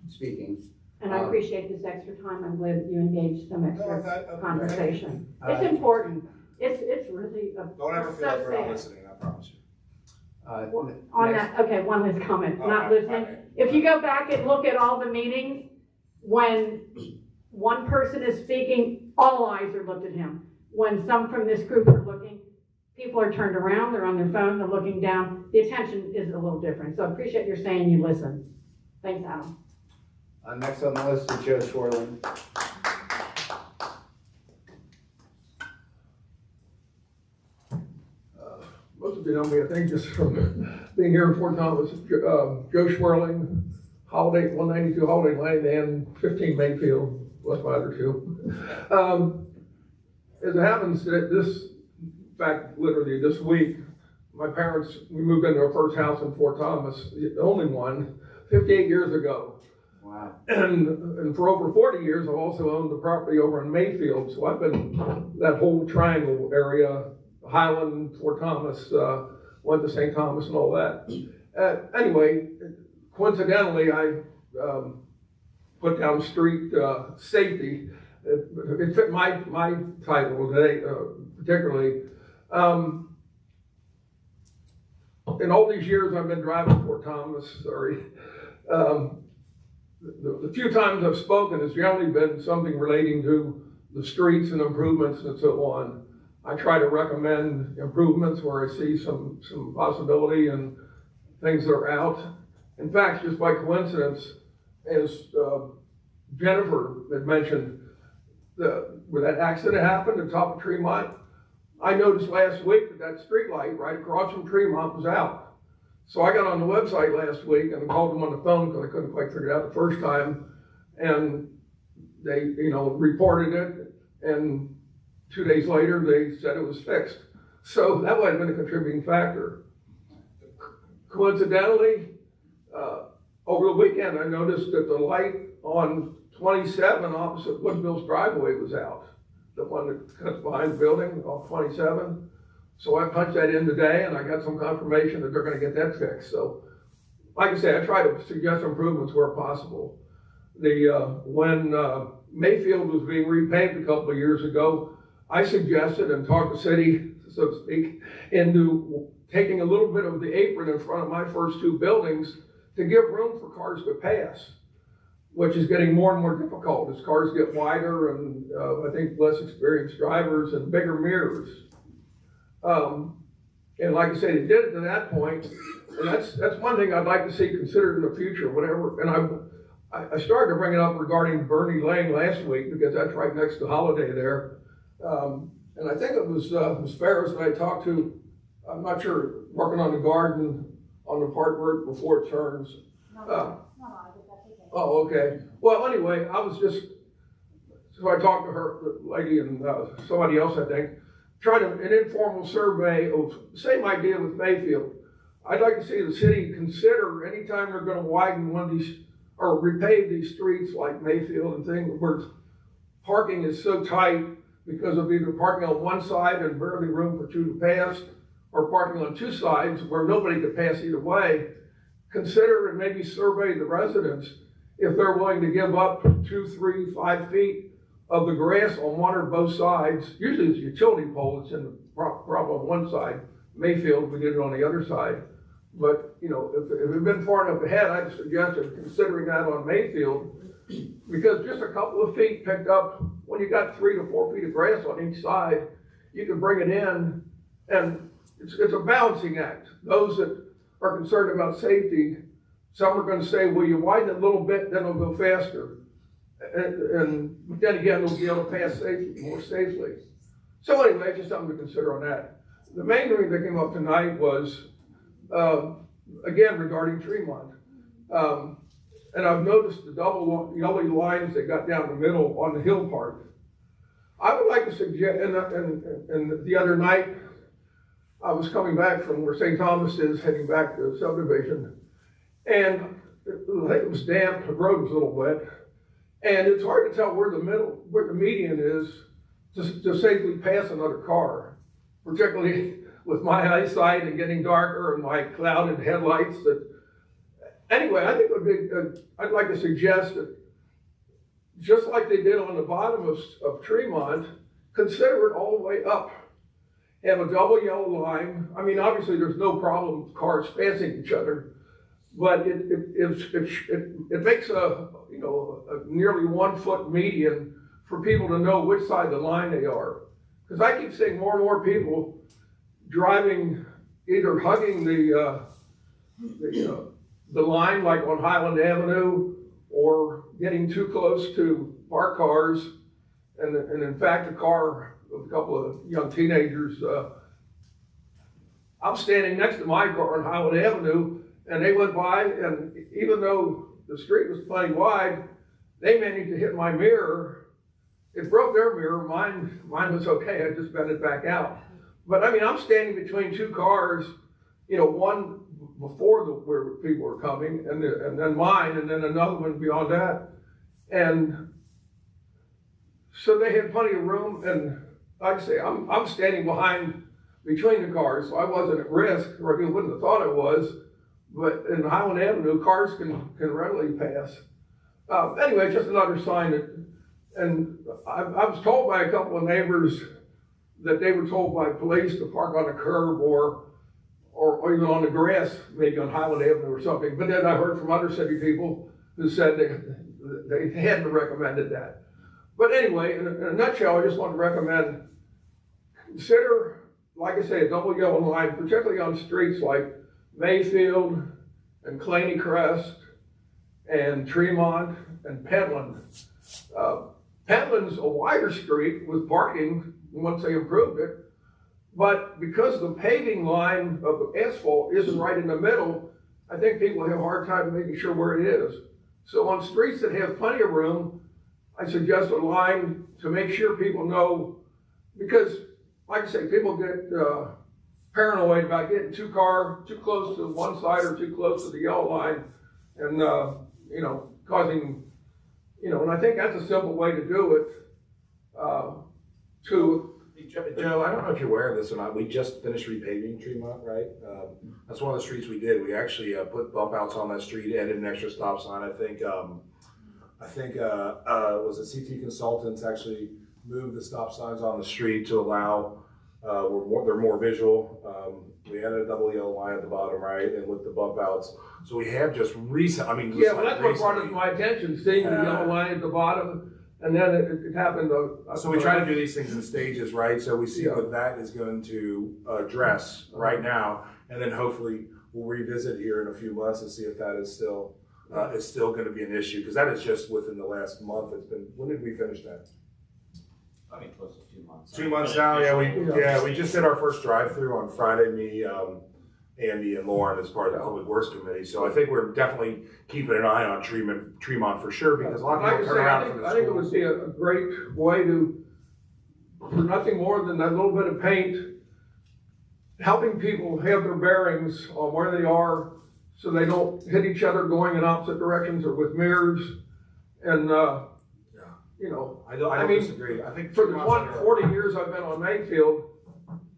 speaking. And I appreciate this extra time. I'm glad that you engaged some extra conversation. It's important. It's really a. Don't ever feel like we're not listening, I promise you. On that, okay, one last comment, not listening. If you go back and look at all the meetings, when one person is speaking, all eyes are looked at him. When some from this group are looking, people are turned around, they're on their phone, they're looking down. The attention is a little different. So I appreciate your saying you listen. Thanks, Adam. Next on the list is Joe Schwerling. Most of you know me, I think, just from being here in Fort Thomas. Joe Schwerling, Holiday, 192 Holiday Lane, and 15 Mayfield, was my other two. As it happens, in fact, literally this week, my parents, we moved into our first house in Fort Thomas, the only one, 58 years ago. Wow. And for over 40 years, I've also owned the property over in Mayfield, so I've been that whole triangle area, Highland, Fort Thomas, went to St. Thomas and all that. Anyway, coincidentally, I put down street safety. It fit my title today, particularly. In all these years I've been driving Fort Thomas, the few times I've spoken has generally been something relating to the streets and improvements and so on. I try to recommend improvements where I see some possibility and things that are out. In fact, just by coincidence, as Jennifer had mentioned, where that accident happened at top of Tremont, I noticed last week that street light right across from Tremont was out. So I got on the website last week and called them on the phone because I couldn't quite figure it out the first time. And they, reported it. And 2 days later, they said it was fixed. So that might have been a contributing factor. Coincidentally, over the weekend, I noticed that the light on 27 opposite Woodville's driveway was out. The one that cuts behind the building off 27. So I punched that in today and I got some confirmation that they're gonna get that fixed. So like I say, I try to suggest improvements where possible. When Mayfield was being repaved a couple of years ago, I suggested and talked the city, so to speak, into taking a little bit of the apron in front of my first two buildings to give room for cars to pass, which is getting more and more difficult as cars get wider and I think less experienced drivers and bigger mirrors. And like I say, they did it to that point, and that's one thing I'd like to see considered in the future, whatever. And I started to bring it up regarding Bernie Lane last week because that's right next to Holiday there. And I think it was Ms. Ferris that I talked to, I'm not sure, working on the garden on the part where before it turns. Oh, okay. Well, anyway, so I talked to her, the lady, and somebody else, I think, trying an informal survey of the same idea with Mayfield. I'd like to see the city consider anytime they're going to widen one of these or repave these streets like Mayfield and things where parking is so tight because of either parking on one side and barely room for two to pass, or parking on two sides where nobody could pass either way. Consider and maybe survey the residents if they're willing to give up 2, 3, 5 feet of the grass on one or both sides. Usually it's a utility pole that's in the problem on one side. Mayfield, we did it on the other side. But, if we've been far enough ahead, I'd suggest considering that on Mayfield, because just a couple of feet picked up, when you got 3 to 4 feet of grass on each side, you can bring it in, and it's a balancing act. Those that are concerned about safety, some are going to say, well, you widen it a little bit, then it'll go faster. And then again, they'll be able to pass more safely. So anyway, just something to consider on that. The main thing that came up tonight was, again, regarding Tremont. And I've noticed the double yellow lines that got down the middle on the hill part. I would like to suggest, and the other night, I was coming back from where St. Thomas is, heading back to the subdivision, and it was damp, the road was a little wet, and it's hard to tell where the median is to safely pass another car, particularly with my eyesight and getting darker and my clouded headlights. Anyway, I think it would be, I'd like to suggest that just like they did on the bottom of Tremont, consider it all the way up. Have a double yellow line. I mean, obviously there's no problem with cars passing each other, but it makes a nearly 1 foot median for people to know which side of the line they are. Because I keep seeing more and more people driving, either hugging the line like on Highland Avenue, or getting too close to our cars. And in fact, a car with a couple of young teenagers, I'm standing next to my car on Highland Avenue, and they went by, and even though the street was plenty wide, they managed to hit my mirror. It broke their mirror. Mine was okay. I just bent it back out. But I mean, I'm standing between two cars, one before where people were coming, and then mine, and then another one beyond that. And so they had plenty of room, and like I say, I'm standing between the cars, so I wasn't at risk, or I wouldn't have thought I was. But in Highland Avenue, cars can readily pass. Anyway, just another sign that, and I was told by a couple of neighbors that they were told by police to park on a curb or even on the grass, maybe on Highland Avenue or something. But then I heard from other city people who said they hadn't recommended that. But anyway, in a nutshell, I just want to recommend, consider, like I say, a double yellow line, particularly on streets like Mayfield and Claney Crest and Tremont and Pentland. Pentland's a wider street with parking once they improved it, but because the paving line of the asphalt isn't right in the middle, I think people have a hard time making sure where it is. So on streets that have plenty of room, I suggest a line to make sure people know, because like I say, people get paranoid about getting too close to one side or too close to the yellow line, and causing, and I think that's a simple way to do it. Joe, I don't know if you're aware of this or not. We just finished repaving Tremont, right? That's one of the streets we did. We actually put bump outs on that street, added an extra stop sign. I think was it CT Consultants actually moved the stop signs on the street to allow they're more visual. We added a double yellow line at the bottom right, and with the bump outs. So we have just recent. I mean, yeah, well, that's what brought it to my attention, seeing the yellow line at the bottom. And then it happened. So we try to do these things in stages, right? So we see what that is going to address right now, and then hopefully we'll revisit here in a few months and see if that is still going to be an issue, because that is just within the last month. It's been. When did we finish that? I mean, close to 2 months. 2 months now. Yeah, we just did our first drive-through on Friday. Me, Andy, and Lauren as part of the Public Works Committee. So I think we're definitely keeping an eye on Tremont for sure, because a lot of people turn around from the I think it would be a great way to, for nothing more than that little bit of paint, helping people have their bearings on where they are so they don't hit each other going in opposite directions or with mirrors. And, I don't disagree. I think for the 40 years I've been on Mayfield,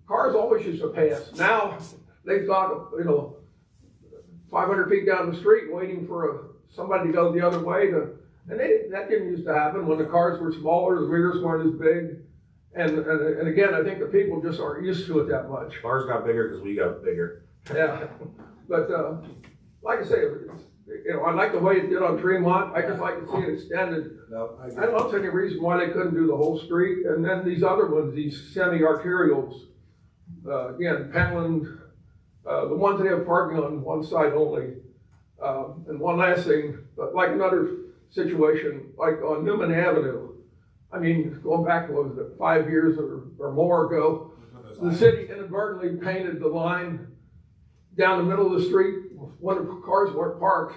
cars always used to pass. Now, they've got, 500 feet down the street waiting for somebody to go the other way and that didn't used to happen when the cars were smaller, the mirrors weren't as big. And again, I think the people just aren't used to it that much. Cars got bigger because we got bigger. Yeah, but like I say, I like the way it did on Tremont. I just like to see it extended. No, I don't see any reason why they couldn't do the whole street. And then these other ones, these semi-arterials, again, Pentland, the ones that have parking on one side only. And one last thing, like another situation, like on Newman Avenue. I mean, going back to, 5 years or more ago, the city inadvertently painted the line down the middle of the street when the cars weren't parked.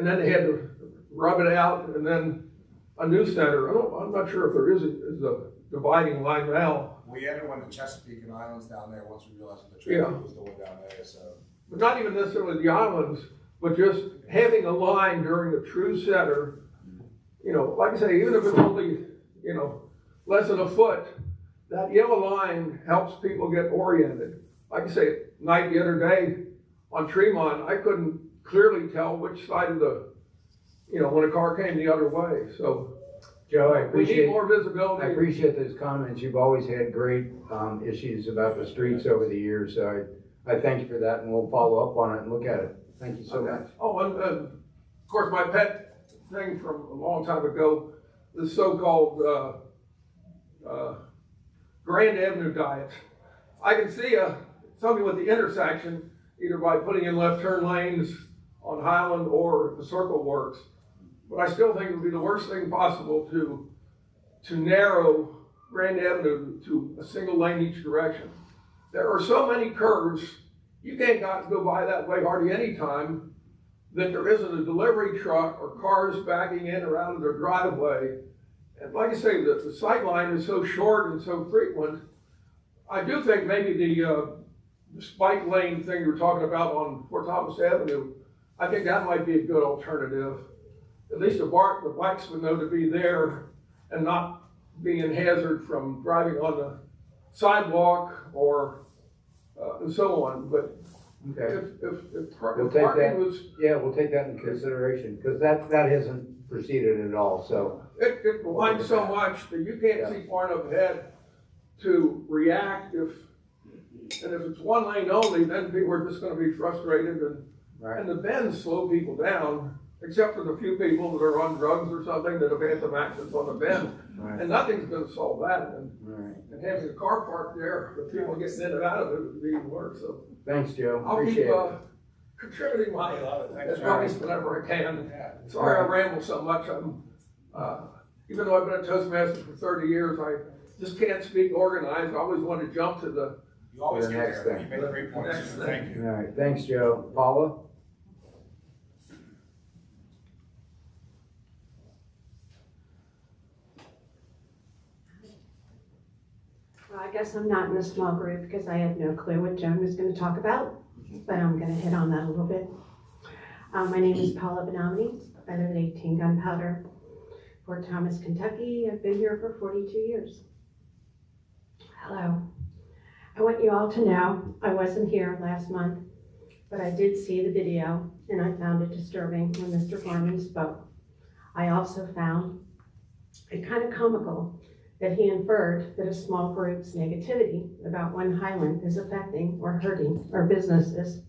and then they had to rub it out, and then a new center. I'm not sure if there is a dividing line now. We added one to Chesapeake and Islands down there once we realized the Yeah. traffic was going down there, so. But not even necessarily the islands, but just having a line during the true center. You know, like I say, even if it's only, you know, less than a foot, that yellow line helps people get oriented. Like I say, night the other day on Tremont, I couldn't clearly tell which side of the, you know, when a car came the other way, so. Joe, I We need appreciate, more visibility. I appreciate those comments. You've always had great issues about the streets over the years, so I thank you for that, and we'll follow up on it and look at it. Thank you so much. Oh, and of course, my pet thing from a long time ago, the so-called Grand Avenue diet. I can see something with the intersection, either by putting in left turn lanes on Highland or the Circle Works. But I still think it would be the worst thing possible to narrow Grand Avenue to a single lane each direction. There are so many curves, you can't go by that way hardly any time that there isn't a delivery truck or cars backing in or out of their driveway. And like I say, the sight line is so short and so frequent. I do think maybe the spike lane thing you were talking about on Fort Thomas Avenue, I think that might be a good alternative. At least the bikes would know to be there and not be in hazard from driving on the sidewalk or and so on. But Okay. if We'll take parking that, was, yeah, we'll take that into consideration, because that hasn't proceeded at all, so. it winds so much that you can't see far enough ahead to react and if it's one lane only, then people are just gonna be frustrated and the bends slow people down, except for the few people that are on drugs or something that have had some accidents on the bend. Right. And nothing's gonna solve that. Right. And having a car parked there, with people getting in and out of it would be even worse, so. Thanks, Joe. I'll keep, Appreciate it. contributing my Thanks, advice whenever I can. Sorry I ramble so much. I'm, even though I've been a Toastmaster for 30 years, I just can't speak organized. I always want to jump to the. You always The get next there. thing. You made great points. Next thing. Thank you. All right, thanks, Joe. Paula? Well, I guess I'm not in a small group because I had no clue what Joan was going to talk about, but I'm going to hit on that a little bit. My name is Paula Benomini. I live at 18 Gunpowder, Fort Thomas, Kentucky. I've been here for 42 years. Hello. I want you all to know I wasn't here last month, but I did see the video and I found it disturbing when Mr. Foreman spoke. I also found it kind of comical that he inferred that a small group's negativity about one Highland is affecting or hurting our businesses.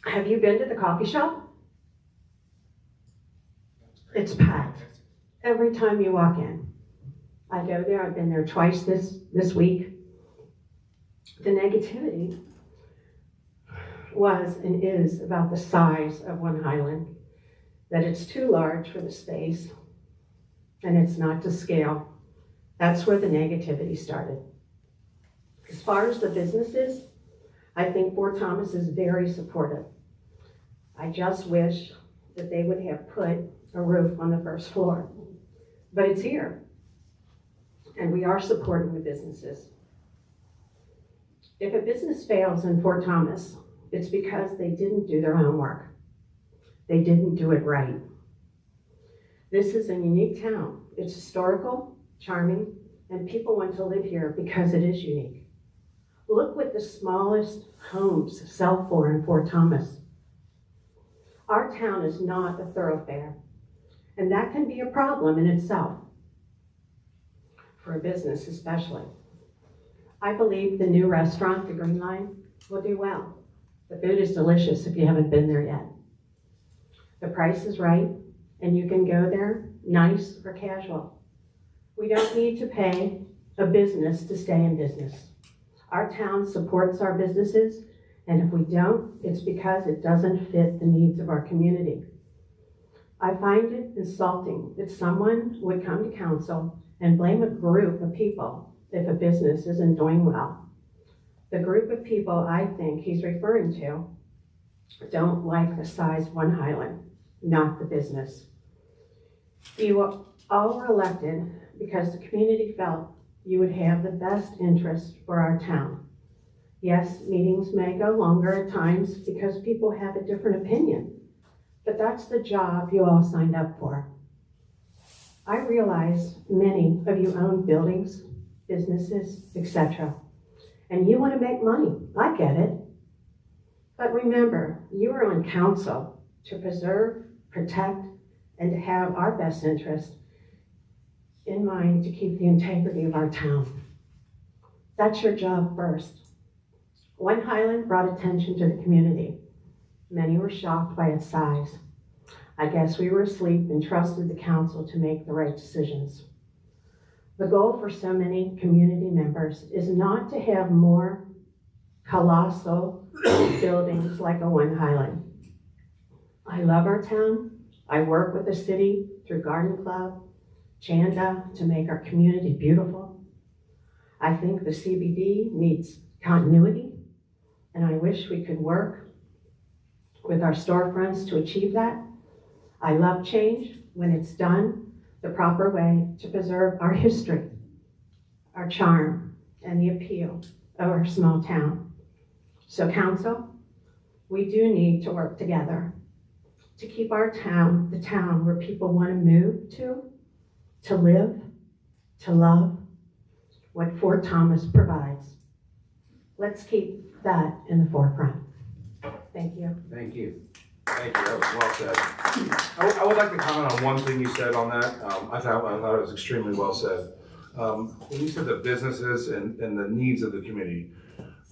Have you been to the coffee shop? It's packed every time you walk in. I go there, I've been there twice this week. The negativity was and is about the size of one Highland, that it's too large for the space, and it's not to scale. That's where the negativity started. As far as the businesses, I think Fort Thomas is very supportive. I just wish that they would have put a roof on the first floor, but it's here. And we are supporting the businesses. If a business fails in Fort Thomas, it's because they didn't do their homework. They didn't do it right. This is a unique town. It's historical, charming, and people want to live here because it is unique. Look what the smallest homes sell for in Fort Thomas. Our town is not a thoroughfare, and that can be a problem in itself, for a business especially. I believe the new restaurant, the Green Line, will do well. The food is delicious if you haven't been there yet. The price is right, and you can go there nice or casual. We don't need to pay a business to stay in business. Our town supports our businesses, and if we don't, it's because it doesn't fit the needs of our community. I find it insulting that someone would come to council and blame a group of people if a business isn't doing well. The group of people I think he's referring to don't like the size of One Highland, not the business. You all were elected because the community felt you would have the best interest for our town. Yes, meetings may go longer at times because people have a different opinion, but that's the job you all signed up for. I realize many of you own buildings, businesses, etc., and you want to make money. I get it. But remember, you are on council to preserve, protect, and to have our best interest in mind to keep the integrity of our town. That's your job first. One Highland brought attention to the community. Many were shocked by its size. I guess we were asleep and trusted the council to make the right decisions. The goal for so many community members is not to have more colossal buildings like a One Highland. I love our town. I work with the city through Garden Club, Chanda, to make our community beautiful. I think the CBD needs continuity, and I wish we could work with our storefronts to achieve that. I love change when it's done the proper way to preserve our history, our charm, and the appeal of our small town. So council, we do need to work together to keep our town the town where people want to move to live, to love, what Fort Thomas provides. Let's keep that in the forefront. Thank you. Thank you. Thank you, that was well said. I would like to comment on one thing you said on that. I thought it was extremely well said. When you said the businesses and the needs of the community,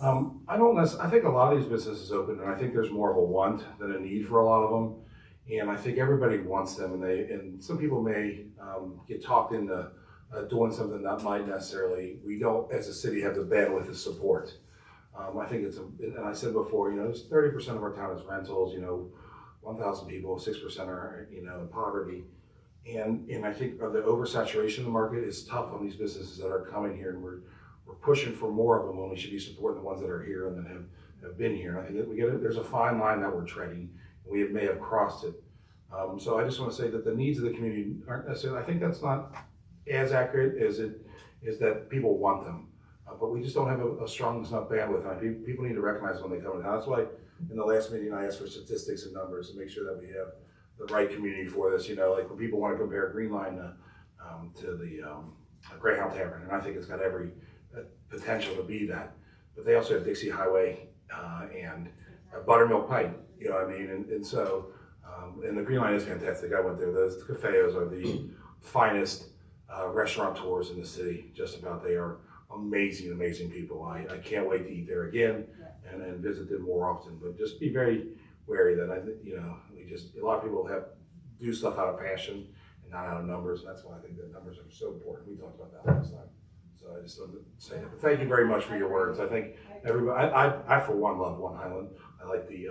I think a lot of these businesses open, and I think there's more of a want than a need for a lot of them. And I think everybody wants them, and some people may get talked into doing something that might necessarily, we don't as a city have the bandwidth to support. I think and I said before, there's 30% of our town is rentals, 1,000 people, 6% are, in poverty. And I think the oversaturation of the market is tough on these businesses that are coming here, and we're pushing for more of them when we should be supporting the ones that are here and that have been here. And I think that there's a fine line that we're treading. We may have crossed it. So I just want to say that the needs of the community aren't necessarily, I think that's not as accurate as it is that people want them. But we just don't have a strong enough bandwidth. And people need to recognize when they come in. That's why in the last meeting I asked for statistics and numbers to make sure that we have the right community for this. Like when people want to compare Green Line to the Greyhound Tavern, and I think it's got every potential to be that. But they also have Dixie Highway and Buttermilk Pike. You know what I mean? And so, and the Green Line is fantastic. I went there. Those cafes are the finest restaurateurs in the city. Just about. They are amazing, amazing people. I can't wait to eat there again and visit them more often. But just be very wary that a lot of people do stuff out of passion and not out of numbers. And that's why I think that numbers are so important. We talked about that last time. So I just wanted to say that. But thank you very much for your words. I think everybody, I for one love One Highland. I like the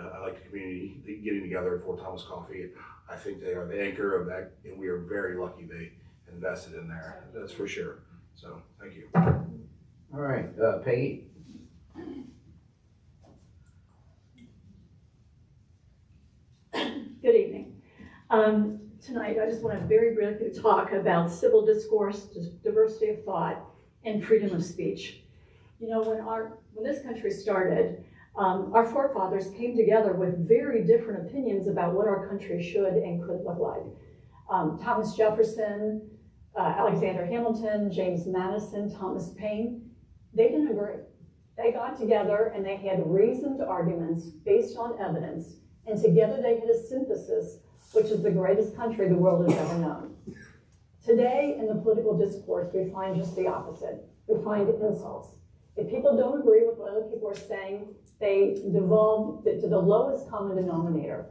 community getting together at Fort Thomas Coffee. I think they are the anchor of that, and we are very lucky they invested in there. That's for sure. So thank you. All right, Peggy. Good evening. Tonight, I just want to very briefly talk about civil discourse, diversity of thought, and freedom of speech. When this country started, our forefathers came together with very different opinions about what our country should and could look like. Thomas Jefferson, Alexander Hamilton, James Madison, Thomas Paine, they didn't agree. They got together and they had reasoned arguments based on evidence, and together they had a synthesis, which is the greatest country the world has ever known. Today, in the political discourse, we find just the opposite. We find insults. If people don't agree with what other people are saying, they devolve to the lowest common denominator.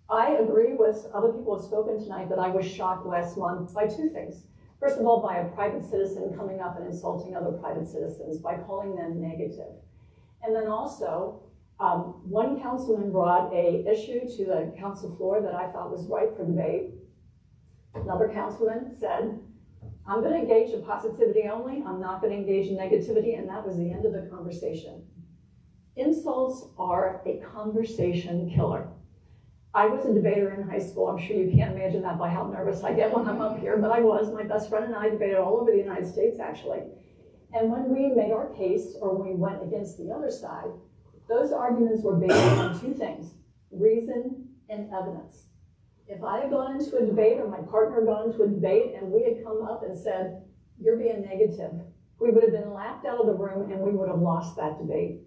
I agree with other people who have spoken tonight that I was shocked last month by two things. First of all, by a private citizen coming up and insulting other private citizens by calling them negative. And then also, one councilman brought an issue to the council floor that I thought was ripe for debate. Another councilman said, I'm going to engage in positivity only, I'm not going to engage in negativity, and that was the end of the conversation. Insults are a conversation killer. I was a debater in high school. I'm sure you can't imagine that by how nervous I get when I'm up here, but I was. My best friend and I debated all over the United States, actually. And when we made our case, or when we went against the other side, those arguments were based on two things: reason and evidence. If I had gone into a debate, or my partner had gone into a debate, and we had come up and said, "You're being negative," we would have been laughed out of the room and we would have lost that debate.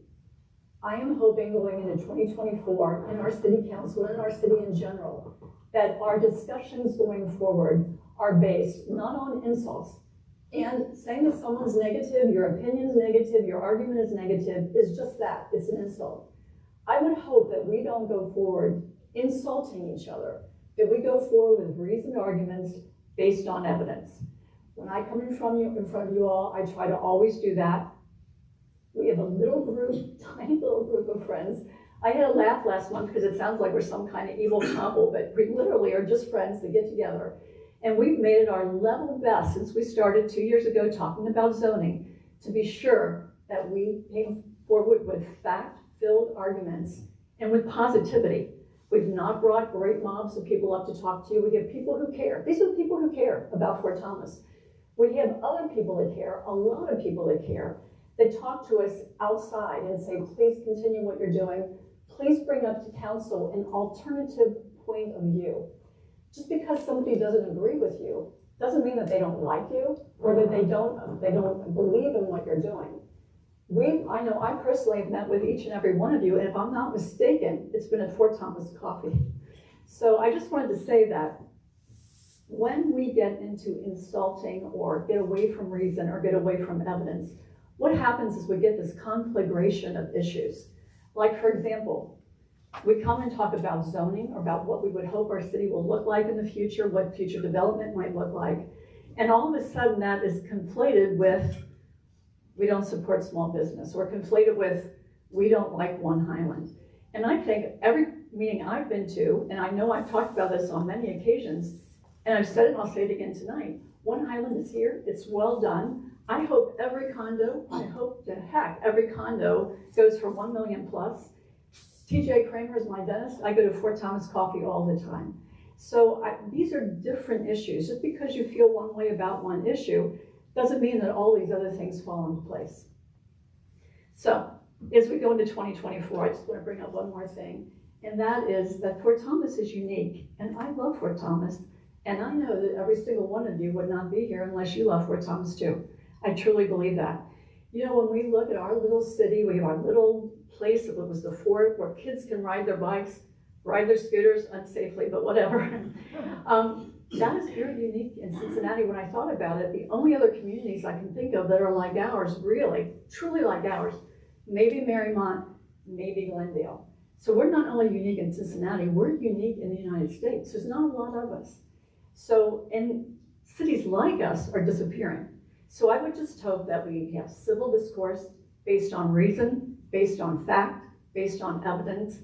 I am hoping going into 2024 in our city council and in our city in general, that our discussions going forward are based not on insults. And saying that someone's negative, your opinion is negative, your argument is negative, is just that, it's an insult. I would hope that we don't go forward insulting each other, that we go forward with reasoned arguments based on evidence. When I come in front of you all, I try to always do that. We have a little group, tiny little group of friends. I had a laugh last month because it sounds like we're some kind of evil couple, but we literally are just friends that get together. And we've made it our level best since we started 2 years ago talking about zoning to be sure that we came forward with fact-filled arguments and with positivity. We've not brought great mobs of people up to talk to you. We have people who care. These are the people who care about Fort Thomas. We have other people that care, a lot of people that care, that talk to us outside and say, please continue what you're doing. Please bring up to council an alternative point of view. Just because somebody doesn't agree with you doesn't mean that they don't like you or that they don't believe in what you're doing. I know I personally have met with each and every one of you, and if I'm not mistaken, it's been at Fort Thomas Coffee. So I just wanted to say that when we get into insulting or get away from reason or get away from evidence, what happens is we get this conflagration of issues. Like, for example, we come and talk about zoning or about what we would hope our city will look like in the future, what future development might look like. And all of a sudden that is conflated with, we don't support small business, or conflated with, we don't like One Highland. And I think every meeting I've been to, and I know I've talked about this on many occasions, and I've said it and I'll say it again tonight, One Highland is here, it's well done. I hope every condo, every condo goes for 1 million plus. TJ Kramer is my dentist. I go to Fort Thomas Coffee all the time. So these are different issues. Just because you feel one way about one issue doesn't mean that all these other things fall into place. So as we go into 2024, I just want to bring up one more thing, and that is that Fort Thomas is unique, and I love Fort Thomas, and I know that every single one of you would not be here unless you love Fort Thomas too. I truly believe that. You know, when we look at our little city, we have our little place that was the fort where kids can ride their bikes, ride their scooters unsafely, but whatever. That is very unique in Cincinnati. When I thought about it, the only other communities I can think of that are like ours, really, truly like ours, maybe Marymount, maybe Glendale. So we're not only unique in Cincinnati, we're unique in the United States. There's not a lot of us. So, and cities like us are disappearing. So I would just hope that we have civil discourse based on reason, based on fact, based on evidence,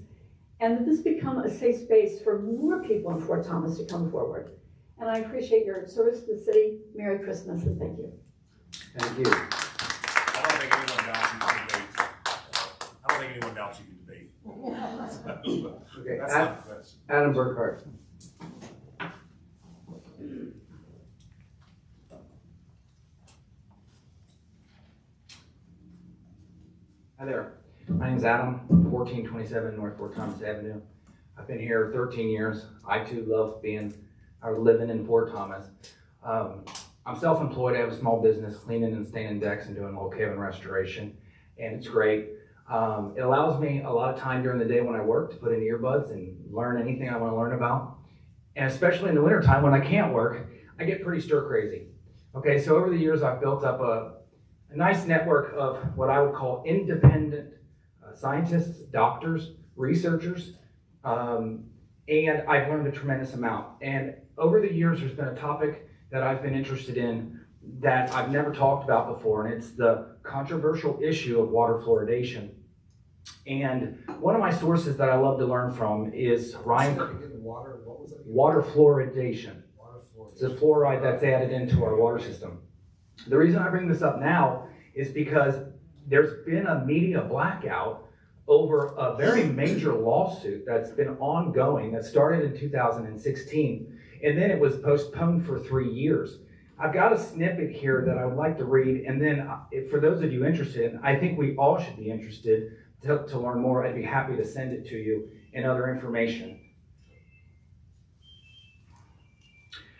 and that this become a safe space for more people in Fort Thomas to come forward. And I appreciate your service to the city. Merry Christmas and thank you. Thank you. I don't think anyone doubts you can debate. Okay, That's not the question. Adam Burkhart. Hi there, my name's Adam, 1427 North Fort Thomas Avenue. I've been here 13 years. I too love living in Fort Thomas. I'm self-employed. I have a small business cleaning and staining decks and doing log cabin restoration, and it's great. It allows me a lot of time during the day when I work to put in earbuds and learn anything I want to learn about. And especially in the wintertime when I can't work, I get pretty stir crazy. Okay, so over the years I've built up a nice network of what I would call independent scientists, doctors, researchers, and I've learned a tremendous amount. And over the years, there's been a topic that I've been interested in that I've never talked about before, and it's the controversial issue of water fluoridation. And one of my sources that I love to learn from is Ryan. Water fluoridation. It's a fluoride that's added into our water system. The reason I bring this up now is because there's been a media blackout over a very major lawsuit that's been ongoing, that started in 2016, and then it was postponed for 3 years. I've got a snippet here that I would like to read, and then for those of you interested, I think we all should be interested to learn more. I'd be happy to send it to you and other information.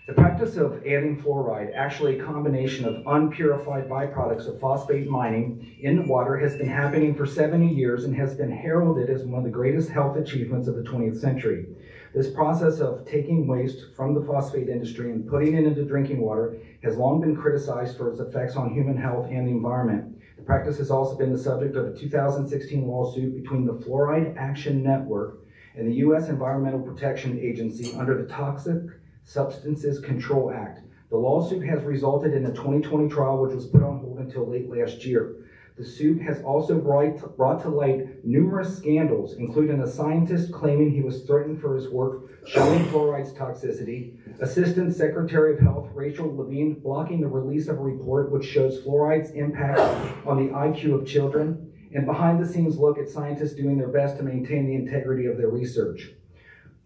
The practice of adding fluoride, actually a combination of unpurified byproducts of phosphate mining in the water, has been happening for 70 years and has been heralded as one of the greatest health achievements of the 20th century. This process of taking waste from the phosphate industry and putting it into drinking water has long been criticized for its effects on human health and the environment. The practice has also been the subject of a 2016 lawsuit between the Fluoride Action Network and the U.S. Environmental Protection Agency under the Toxic Substances Control Act. The lawsuit has resulted in a 2020 trial which was put on hold until late last year. The suit has also brought to light numerous scandals, including a scientist claiming he was threatened for his work showing fluoride's toxicity, Assistant Secretary of Health Rachel Levine blocking the release of a report which shows fluoride's impact on the IQ of children, and behind-the-scenes look at scientists doing their best to maintain the integrity of their research.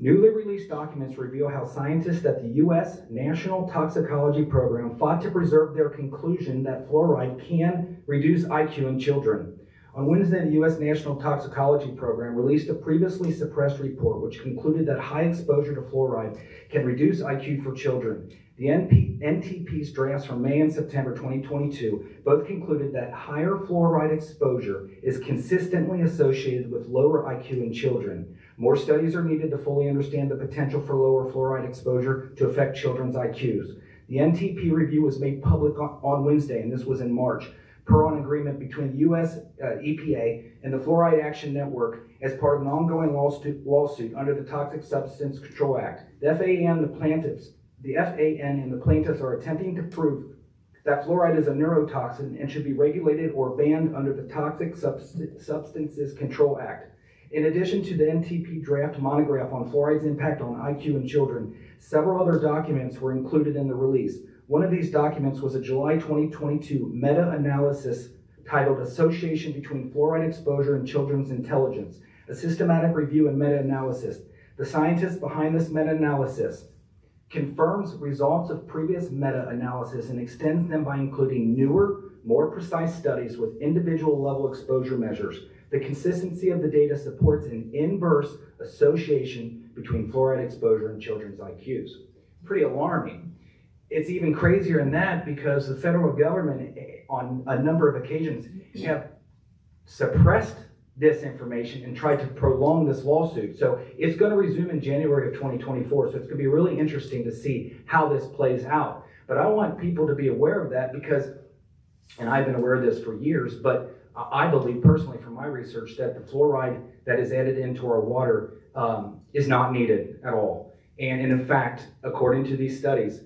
Newly released documents reveal how scientists at the U.S. National Toxicology Program fought to preserve their conclusion that fluoride can reduce IQ in children. On Wednesday, the U.S. National Toxicology Program released a previously suppressed report which concluded that high exposure to fluoride can reduce IQ for children. The NTP's drafts from May and September 2022 both concluded that higher fluoride exposure is consistently associated with lower IQ in children. More studies are needed to fully understand the potential for lower fluoride exposure to affect children's IQs. The NTP review was made public on Wednesday, and this was in March, per an agreement between the U.S. EPA and the Fluoride Action Network as part of an ongoing lawsuit under the Toxic Substance Control Act. The FAN and the plaintiffs are attempting to prove that fluoride is a neurotoxin and should be regulated or banned under the Toxic Substances Control Act. In addition to the NTP draft monograph on fluoride's impact on IQ in children, several other documents were included in the release. One of these documents was a July 2022 meta-analysis titled Association Between Fluoride Exposure and Children's Intelligence, a systematic review and meta-analysis. The scientist behind this meta-analysis confirms results of previous meta-analysis and extends them by including newer, more precise studies with individual level exposure measures. The consistency of the data supports an inverse association between fluoride exposure and children's IQs. Pretty alarming. It's even crazier than that because the federal government on a number of occasions have suppressed this information and tried to prolong this lawsuit. So it's going to resume in January of 2024. So it's going to be really interesting to see how this plays out. But I want people to be aware of that because, and I've been aware of this for years, but I believe personally from my research that the fluoride that is added into our water is not needed at all. And in fact, according to these studies,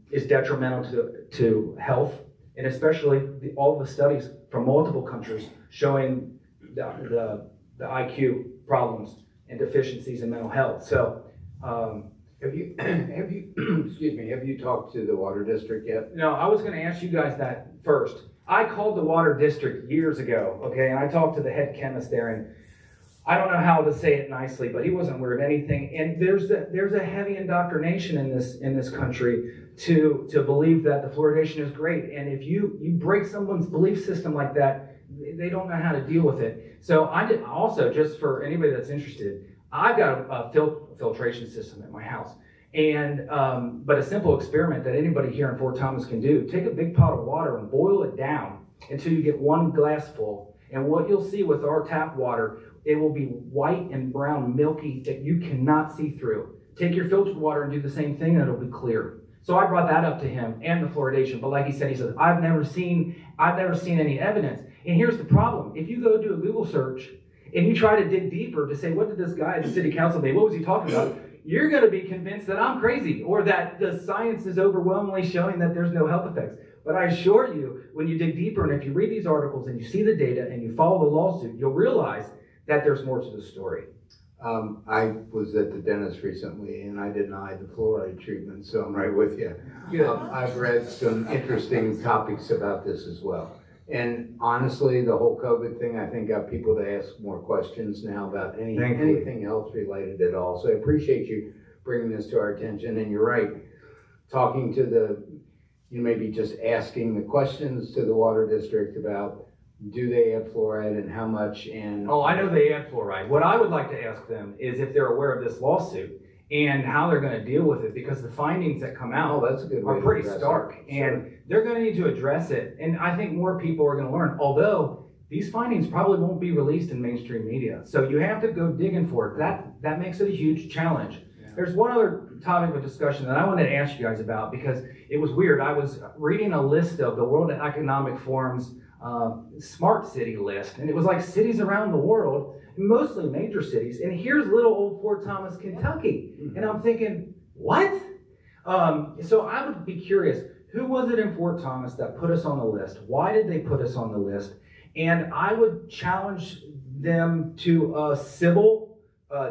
is detrimental to health, and especially all the studies from multiple countries showing the IQ problems and deficiencies in mental health. So have you excuse me, have you talked to the water district yet? No, I was going to ask you guys that first. I called the water district years ago, okay, and I talked to the head chemist there, and I don't know how to say it nicely, but he wasn't aware of anything. And there's a heavy indoctrination in this country to believe that the fluoridation is great. And if you break someone's belief system like that, they don't know how to deal with it. So I did also, just for anybody that's interested, I've got a filtration system at my house. And but a simple experiment that anybody here in Fort Thomas can do: take a big pot of water and boil it down until you get one glass full. And what you'll see with our tap water, it will be white and brown, milky, that you cannot see through. Take your filtered water and do the same thing, and it'll be clear. So I brought that up to him and the fluoridation. But like he says, I've never seen any evidence. And here's the problem: if you go do a Google search and you try to dig deeper to say, what did this guy at the city council meeting, what was he talking about? You're going to be convinced that I'm crazy or that the science is overwhelmingly showing that there's no health effects. But I assure you, when you dig deeper and if you read these articles and you see the data and you follow the lawsuit, you'll realize that there's more to the story. I was at the dentist recently and I denied the fluoride treatment, so I'm right with you. I've read some interesting topics about this as well. And honestly, the whole COVID thing, I think, got people to ask more questions now about anything else related at all. So I appreciate you bringing this to our attention. And you're right, talking to maybe just asking the questions to the water district about, do they have fluoride and how much? And Oh, I know they have fluoride. What I would like to ask them is if they're aware of this lawsuit and how they're going to deal with it, because the findings that come out that's a good way are to pretty address stark, it. and they're going to need to address it. And I think more people are going to learn, although these findings probably won't be released in mainstream media. So you have to go digging for it. That makes it a huge challenge. There's one other topic of discussion that I wanted to ask you guys about, because it was weird. I was reading a list of the World Economic Forum's smart city list, and it was like cities around the world, mostly major cities, and here's little old Fort Thomas, Kentucky, and I'm thinking, what? So I would be curious, who was it in Fort Thomas that put us on the list? Why did they put us on the list? And I would challenge them to a civil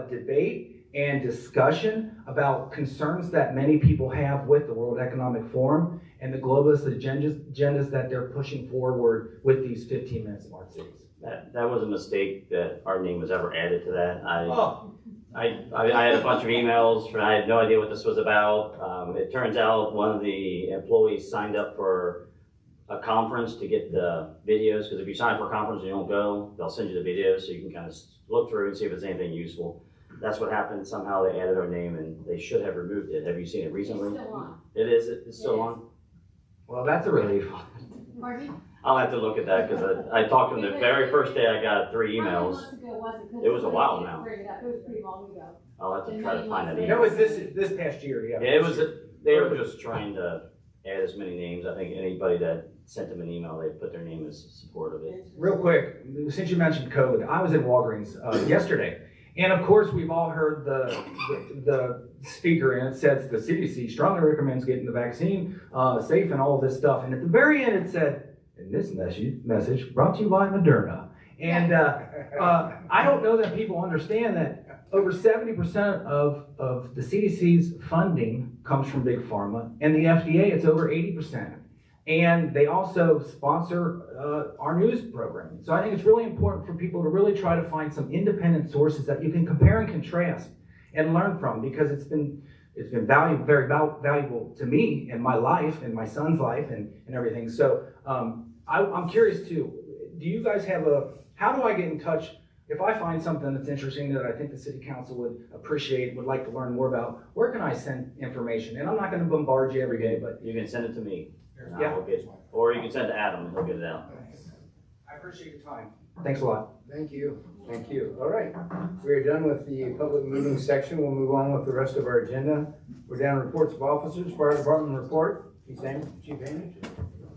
debate and discussion about concerns that many people have with the World Economic Forum and the globalist agendas that they're pushing forward with these 15-minute smart cities. That was a mistake that our name was ever added to that. I had a bunch of emails, I had no idea what this was about. It turns out one of the employees signed up for a conference to get the videos, because if you sign up for a conference and you don't go, they'll send you the videos so you can kind of look through and see if it's anything useful. That's what happened. Somehow they added our name and they should have removed it. Have you seen it recently? It's still on. It is? It's still on? Well, that's a relief. Pardon? I'll have to look at that, because I talked to them the very first day I got 3 emails. It was a while now. It was pretty long ago. I'll have to try to find that That email. was this past year, yeah. Yeah, it was, they were just trying to add as many names. I think anybody that sent them an email, they put their name as support of it. Real quick, since you mentioned COVID, I was in Walgreens yesterday, and of course we've all heard the speaker, and it says the CDC strongly recommends getting the vaccine safe and all of this stuff. And at the very end, it said, "In this message brought to you by Moderna." And I don't know that people understand that over 70% of the CDC's funding comes from Big Pharma, and the FDA, it's over 80%. And they also sponsor our news program. So I think it's really important for people to really try to find some independent sources that you can compare and contrast and learn from, because it's been very valuable to me in my life, and my son's life, and everything. So I'm curious too, do you guys have how do I get in touch if I find something that's interesting that I think the city council would appreciate, would like to learn more about? Where can I send information? And I'm not going to bombard you every day, but you can send it to me. Yeah. Or you can send it to Adam and he'll get it out. I appreciate your time. Thanks a lot. Thank you. Thank you. All right. We're done with the public meeting section. We'll move on with the rest of our agenda. We're down to reports of officers, fire department report. Chief Hamish.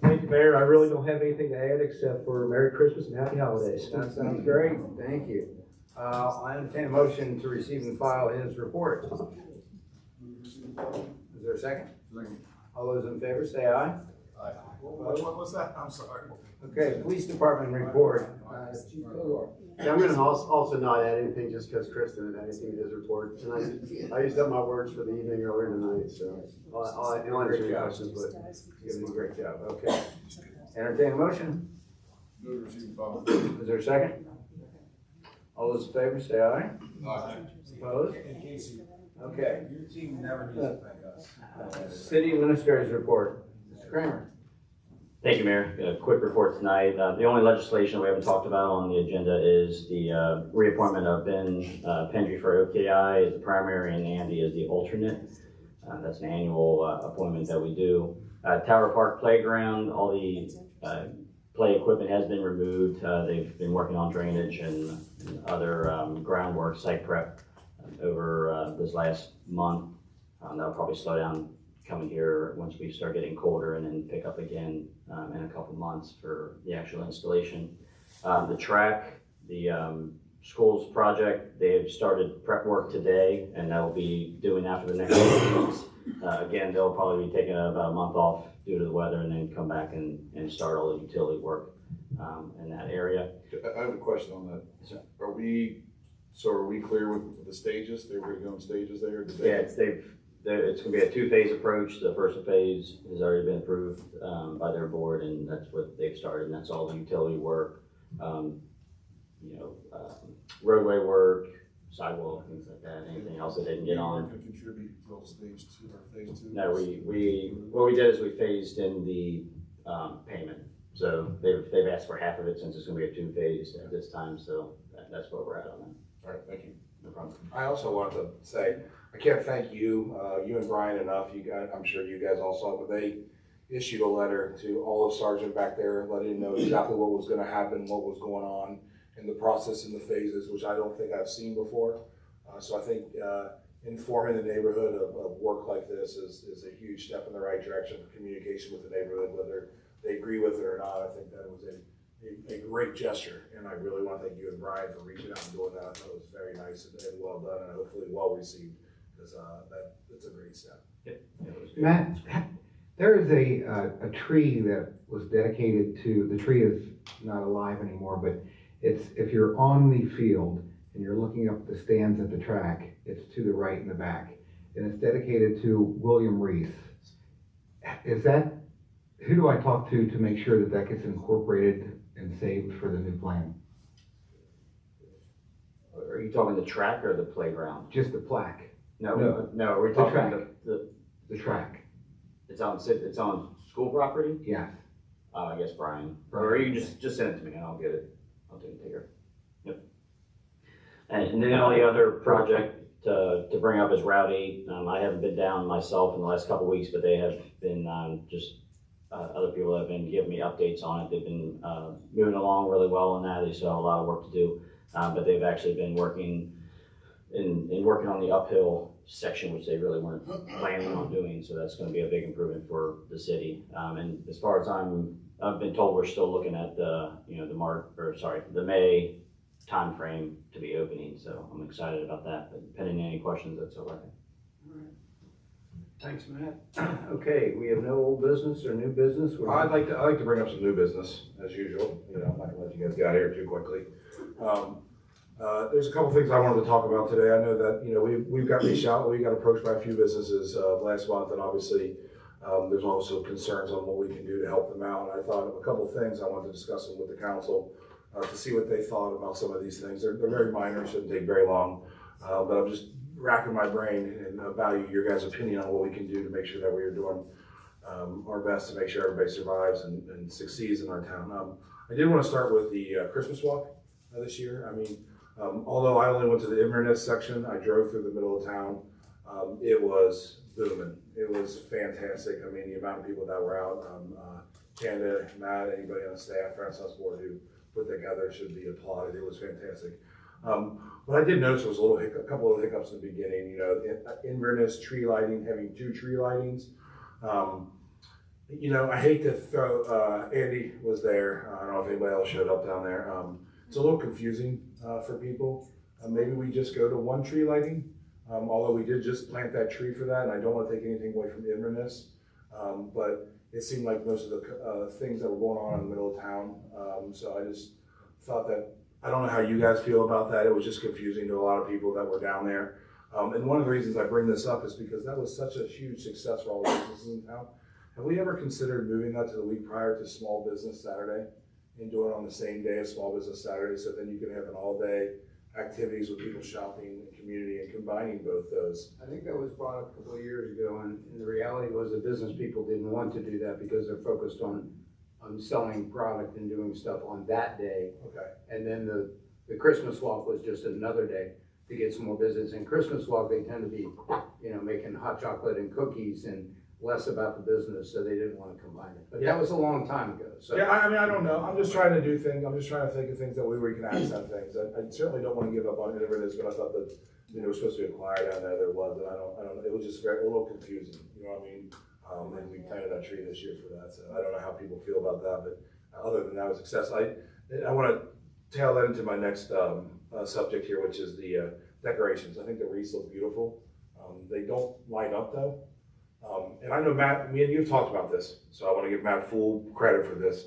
Thank you, Mayor. I really don't have anything to add except for Merry Christmas and Happy Holidays. That sounds great. Thank you. I entertain a motion to receive and file his report. Is there a second? All those in favor say aye. Aye. What was that? I'm sorry. Okay, police department report. Chief Kilgore. Yeah, I'm gonna also not add anything just because Chris didn't add anything to his report tonight. I used up my words for the evening earlier tonight, so I'll answer your questions, but You're doing a great job. Okay. Entertain a motion. Move to receive and file. Is there a second? All those in favor say aye. Aye. Opposed? Okay. Your team never needs to thank us. City administrator's report. Mr. Kramer. Thank you, Mayor. A quick report tonight. The only legislation we haven't talked about on the agenda is the reappointment of Ben Pendry for OKI as the primary and Andy as the alternate. That's an annual appointment that we do. Tower Park Playground, all the play equipment has been removed. They've been working on drainage and other groundwork, site prep over this last month. That'll probably slow down coming here once we start getting colder, and then pick up again in a couple months for the actual installation. The track, the schools project, they've started prep work today, and they'll be doing after the next 2 weeks. Again, they'll probably be taking about a month off due to the weather, and then come back and start all the utility work in that area. I have a question on that. Are we clear with the stages? They were going stages there? Yeah, it's gonna be a two-phase approach. The first phase has already been approved, by their board, and that's what they've started, and that's all the utility work, roadway work, sidewalk, things like that, anything else that didn't get on. To contribute till stage 2 or phase 2? No, what we did is we phased in the, payment. So they've asked for half of it since it's gonna be a two-phase at this time, so that's where we're at on that. All right, thank you. No problem. I also wanted to say, I can't thank you and Brian enough. You guys, I'm sure you guys all saw it, but they issued a letter to all of Sergeant back there, letting him know exactly what was gonna happen, what was going on in the process and the phases, which I don't think I've seen before. So I think informing the neighborhood of work like this is a huge step in the right direction for communication with the neighborhood, whether they agree with it or not. I think that was a great gesture, and I really want to thank you and Brian for reaching out and doing that. I thought it was very nice and well done, and hopefully well received, because that's a great step. Matt, there is a tree that was dedicated to, the tree is not alive anymore, but it's, if you're on the field and you're looking up the stands at the track, it's to the right in the back, and it's dedicated to William Reese. Is that, who do I talk to make sure that that gets incorporated and saved for the new plan? Are you talking the track or the playground? Just the plaque. No, we're The talking track. the track. It's on school property? Yes. I guess Brian, or you can just send it to me and I'll get it. I'll take it here. Yep. And then the only other project to bring up is Route 8. I haven't been down myself in the last couple of weeks, but they have been other people have been giving me updates on it. They've been moving along really well on that. They still have a lot of work to do, but they've actually been working on the uphill section, which they really weren't planning on doing. So that's going to be a big improvement for the city. And as far as I've been told, we're still looking at the May time frame to be opening. So I'm excited about that. But pending any questions, that's all I think. Thanks, Matt. Okay, we have no old business or new business? I'd like to bring up some new business, as usual. I'm not gonna let you guys get out of here too quickly. There's a couple things I wanted to talk about today. I know that, we've got reached out, we got approached by a few businesses last month, and obviously there's also concerns on what we can do to help them out. And I thought of a couple of things I wanted to discuss them with the council to see what they thought about some of these things. They're very minor, shouldn't take very long, but I'm just racking my brain and value your guys' opinion on what we can do to make sure that we are doing our best to make sure everybody survives and succeeds in our town. I did want to start with the Christmas walk this year. I mean, although I only went to the Inverness section, I drove through the middle of town. It was booming. It was fantastic. I mean, the amount of people that were out, Canada, Matt, anybody on the staff, Renaissance Board who put together should be applauded. It was fantastic. What I did notice was a couple of hiccups in the beginning. Inverness tree lighting, having 2 tree lightings. I hate to throw, Andy was there. I don't know if anybody else showed up down there. It's a little confusing for people. Maybe we just go to 1 tree lighting, although we did just plant that tree for that, and I don't want to take anything away from Inverness. But it seemed like most of the things that were going on in the middle of town. So I just thought that, I don't know how you guys feel about that. It was just confusing to a lot of people that were down there. And one of the reasons I bring this up is because that was such a huge success for all the businesses in town. Have we ever considered moving that to the week prior to Small Business Saturday and doing it on the same day as Small Business Saturday, so then you can have an all-day activities with people shopping and community and combining both those? I think that was brought up a couple of years ago, and the reality was the business people didn't want to do that because they're focused on selling product and doing stuff on that day. Okay. And then the Christmas walk was just another day to get some more business. And Christmas walk, they tend to be, making hot chocolate and cookies and less about the business, so they didn't want to combine it. But that was a long time ago. So yeah, I mean, I don't know. I'm just trying to do things. I'm just trying to think of things that we can accent things. I certainly don't want to give up on Inverness, but I thought that there was supposed to be a choir down there. There was, and I don't. It was just a little confusing. You know what I mean? And we planted that tree this year for that, so I don't know how people feel about that, but other than that, it was a success. I want to tail that into my next subject here, which is the decorations. I think the wreaths look beautiful. They don't light up though. And I know Matt, me and you have talked about this, so I want to give Matt full credit for this.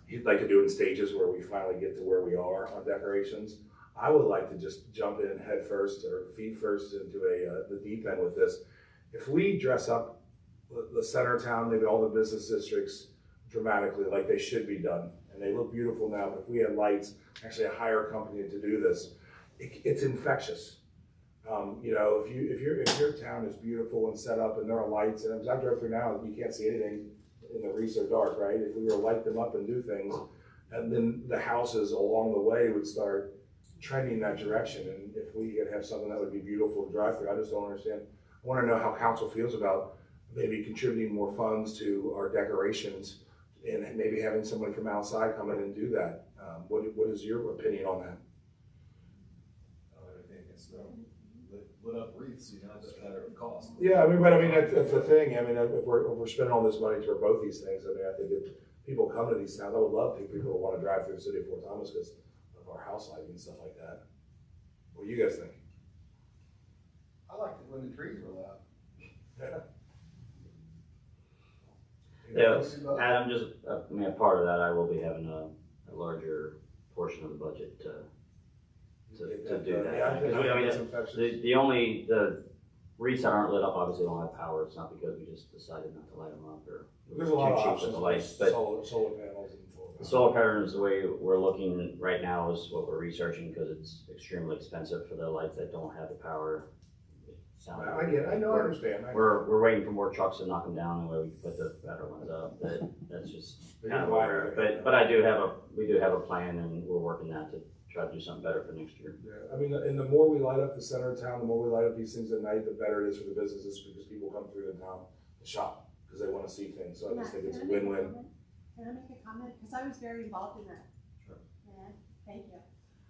He'd like to do it in stages where we finally get to where we are on decorations. I would like to just jump in head first or feet first into the deep end with this if we dress up the center of town, maybe all the business districts dramatically like they should be done, and they look beautiful now, but if we had lights, actually a hire company to do this, it's infectious. You know, if your town is beautiful and set up and there are lights, and as I drive through now, you can't see anything in the wreaths are dark, right? If we were to light them up and do things, and then the houses along the way would start trending that direction. And if we could have something that would be beautiful to drive through, I just don't understand. I want to know how council feels about maybe contributing more funds to our decorations and maybe having somebody from outside come in and do that. What is your opinion on that? I think it's lit up wreaths, you know, it's just a matter of cost. Yeah, but that's the thing. I mean, if we're spending all this money toward both these things, I think if people come to these towns, I would love people to want to drive through the city of Fort Thomas because of our house lighting and stuff like that. What do you guys think? I liked it when the trees were loud. Yeah, Adam, just, a part of that, I will be having a larger portion of the budget to do that. Yeah, the wreaths that aren't lit up obviously don't have power. It's not because we just decided not to light them up or there's a lot of too cheap options with the lights. But solar panels and the solar patterns, the way we're looking right now is what we're researching because it's extremely expensive for the lights that don't have the power. I get it. I know. I understand. We're waiting for more trucks to knock them down, and where we can put the better ones up. That's just kind of where. But we do have a plan, and we're working that to try to do something better for next year. Yeah, I mean, and the more we light up the center of town, the more we light up these things at night, the better it is for the businesses because people come through the town to shop because they want to see things. So I just think it's a win-win. Can I make a comment? Because I was very involved in that. Sure. Yeah, thank you.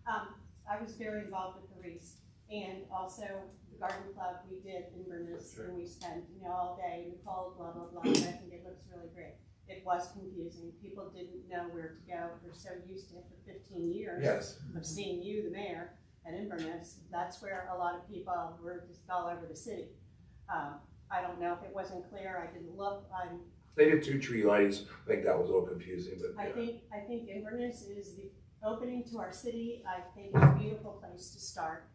I was very involved with the wreaths and also the garden club we did in Inverness, and we spent, all day in the cold, blah, blah, blah. And I think it looks really great. It was confusing. People didn't know where to go. They're so used to it for 15 years of seeing you, the mayor, at Inverness. That's where a lot of people were just all over the city. I don't know if it wasn't clear. I didn't look. They did 2 tree lights. I think that was a little confusing, but I think Inverness is the opening to our city. I think it's a beautiful place to start.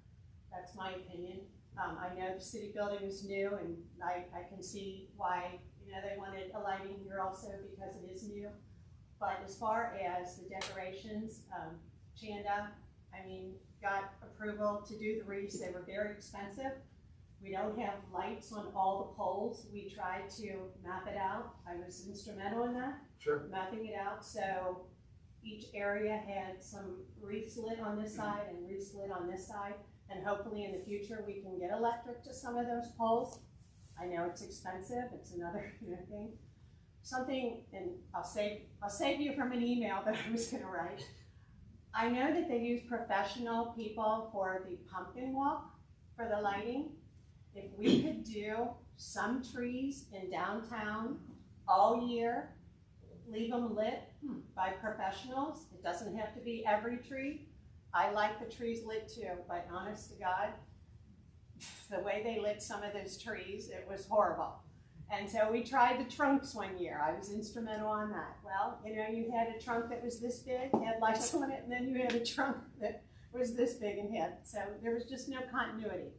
That's my opinion. I know the city building is new, and I can see why they wanted a lighting here also because it is new. But as far as the decorations, Chanda, got approval to do the wreaths. They were very expensive. We don't have lights on all the poles. We tried to map it out. I was instrumental in that, mapping it out. So each area had some wreaths lit on this side and wreaths lit on this side. And hopefully in the future we can get electric to some of those poles. I know it's expensive. It's another thing. Something, and I'll save you from an email that I was going to write. I know that they use professional people for the pumpkin walk for the lighting. If we could do some trees in downtown all year, leave them lit by professionals. It doesn't have to be every tree. I like the trees lit too, but honest to God, the way they lit some of those trees, it was horrible. And so we tried the trunks one year. I was instrumental on that. Well, you had a trunk that was this big, had lights on it, and then you had a trunk that was this big and had, so there was just no continuity.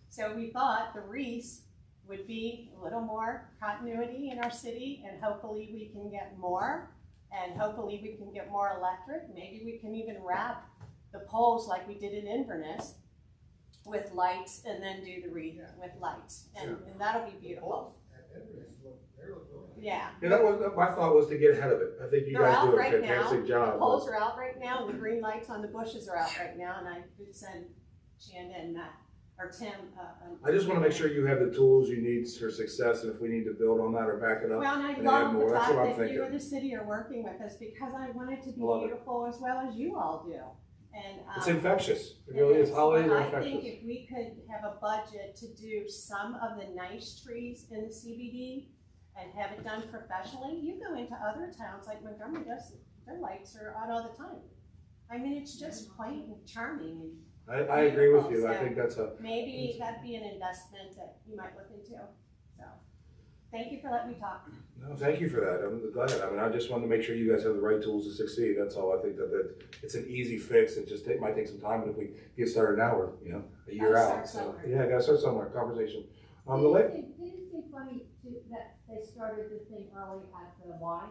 So we thought the wreaths would be a little more continuity in our city, and hopefully we can get more, and hopefully we can get more electric. Maybe we can even wrap the poles like we did in Inverness with lights and then do the wreath with lights, and that'll be beautiful. Yeah. That was my thought was to get ahead of it. I think you guys do a fantastic job. The poles are out right now, and the green lights on the bushes are out right now, and I did send Chanda and Matt. Or Tim. I just want to make sure you have the tools you need for success, and if we need to build on that or back it up, well, and I love the fact that you and the city are working with us because I want it to be beautiful as well as you all do. And it's infectious. It really is. Holidays are infectious. I think if we could have a budget to do some of the nice trees in the CBD and have it done professionally, you go into other towns like Montgomery does. Their lights are on all the time. It's just quaint and charming. And I agree with you. I think that's maybe that'd be an investment that you might look into. So, thank you for letting me talk. No, thank you for that. I'm glad. I just wanted to make sure you guys have the right tools to succeed. That's all. I think that it's an easy fix. It just might take some time, and if we get started now, we're a year out. So yeah, I gotta start somewhere. Conversation. Who funny too, that they started the thing early at the Y?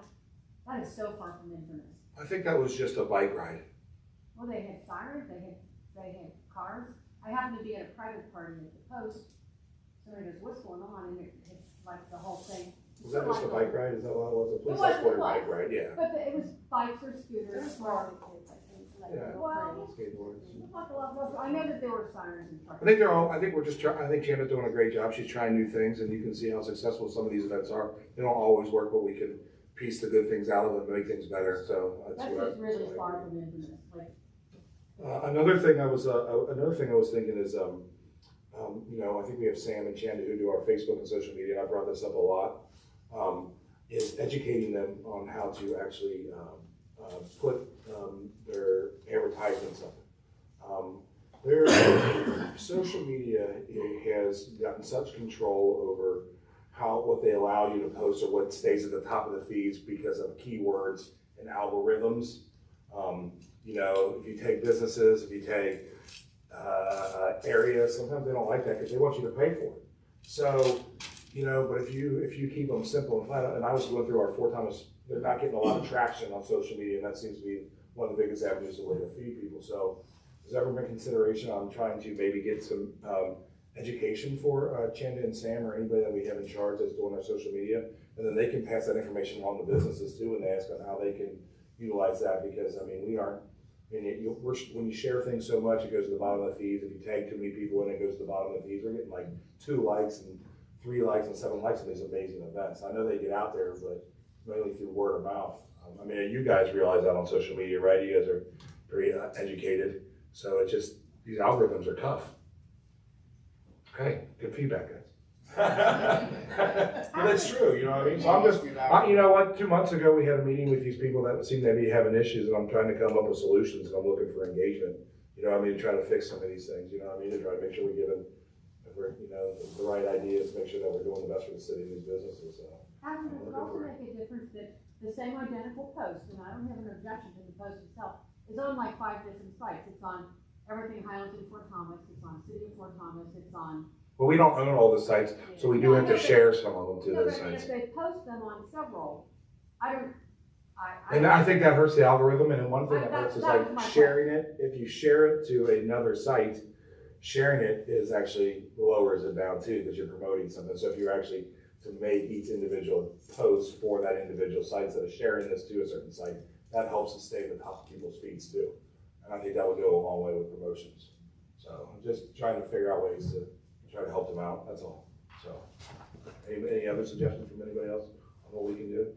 That is so far from Inverness. I think that was just a bike ride. Well, they had sirens, they had cars. I happened to be at a private party at the Post. Somebody goes, what's going on? And it's like the whole thing. Was that just a bike ride? Is that what it was? A police It was, escorted it was. bike ride, yeah. But it was bikes or scooters or, Yeah. well, Skateboards. I know that there were sirens and trucks. I think they're all, I think we're just trying, I think Shannon's doing a great job. She's trying new things, and you can see how successful some of these events are. They don't always work, but we can piece the good things out of them and make things better, so that's That's what I. just really far from Inverness, like. Another thing I was thinking is, you know, I think we have Sam and Chanda who do our Facebook and social media, and I brought this up a lot, is educating them on how to actually put their advertisements up. Their social media has gotten such control over what they allow you to post or what stays at the top of the feeds because of keywords and algorithms. You know, if you take businesses, if you take areas, sometimes they don't like that because they want you to pay for it. So, you know, but if you keep them simple and flat out, and I was going through our Fort Thomas, they're not getting a lot of traction on social media, and that seems to be one of the biggest avenues of way to feed people. So, has there ever been consideration on trying to maybe get some education for Chanda and Sam or anybody that we have in charge that's doing our social media, and then they can pass that information on to businesses too, and they ask on how they can utilize that, because I mean, we aren't. I mean, when you share things so much, it goes to the bottom of the feeds. If you tag too many people in, it goes to the bottom of the feeds. We're getting like 2 likes and 3 likes and 7 likes on these amazing events. I know they get out there, but mainly through word of mouth. I mean, you guys realize that on social media, right? You guys are pretty educated. So it's just, these algorithms are tough. Okay, good feedback, guys. But that's true, you know what I mean? So I'm just, you know what, 2 months ago, we had a meeting with these people that seem to be having issues, and I'm trying to come up with solutions, and I'm looking for engagement. You know what I mean, to try to fix some of these things, you know what I mean? To try to make sure we're giving, you know, the right ideas, make sure that we're doing the best for the city and these businesses, so. However, it would also make a difference that the same identical post, and I don't have an objection to the post itself, is on like 5 different sites. It's on Everything Highlands in Fort Thomas, it's on City of Fort Thomas, it's on. Well, we don't own all the sites, so we do have to share some of them to No, those but sites. if they post them on several, And I think that hurts the algorithm, and then one thing that That- hurts is that was like my sharing it. If you share it to another site, sharing it is actually lowers it down too, because you're promoting something. So if you're actually to make each individual post for that individual site instead of sharing this to a certain site, that helps it stay at the top of people's feeds too. And I think that would go a long way with promotions. So I'm just trying to figure out ways to try to help them out, that's all. So, any other suggestions from anybody else on what we can do?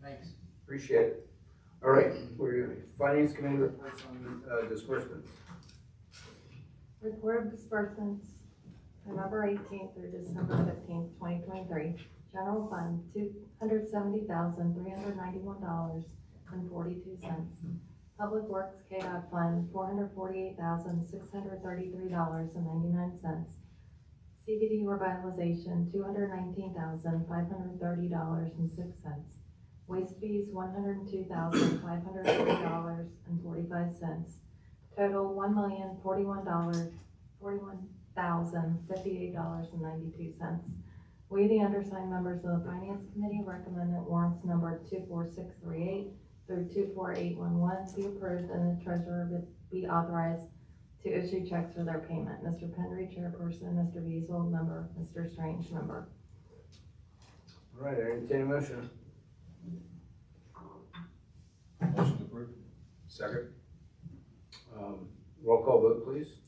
Thanks, appreciate it. All right, we're Finance Committee reports on disbursements. Report of disbursements, November 18th through December 15th, 2023. General Fund, $270,391.42. Public Works KDOT Fund, $448,633.99. CBD Revitalization, $219,530.06. Waste fees, $102,540.45. Total, $1,041,058.92. We, the undersigned members of the Finance Committee, recommend that warrants number 24638 through 24811 be approved and the treasurer be authorized to issue checks for their payment. Mr. Penry, chairperson, Mr. Beazle, member, Mr. Strange, member. All right, I entertain a motion. Motion to approve. Second. Roll call vote, please.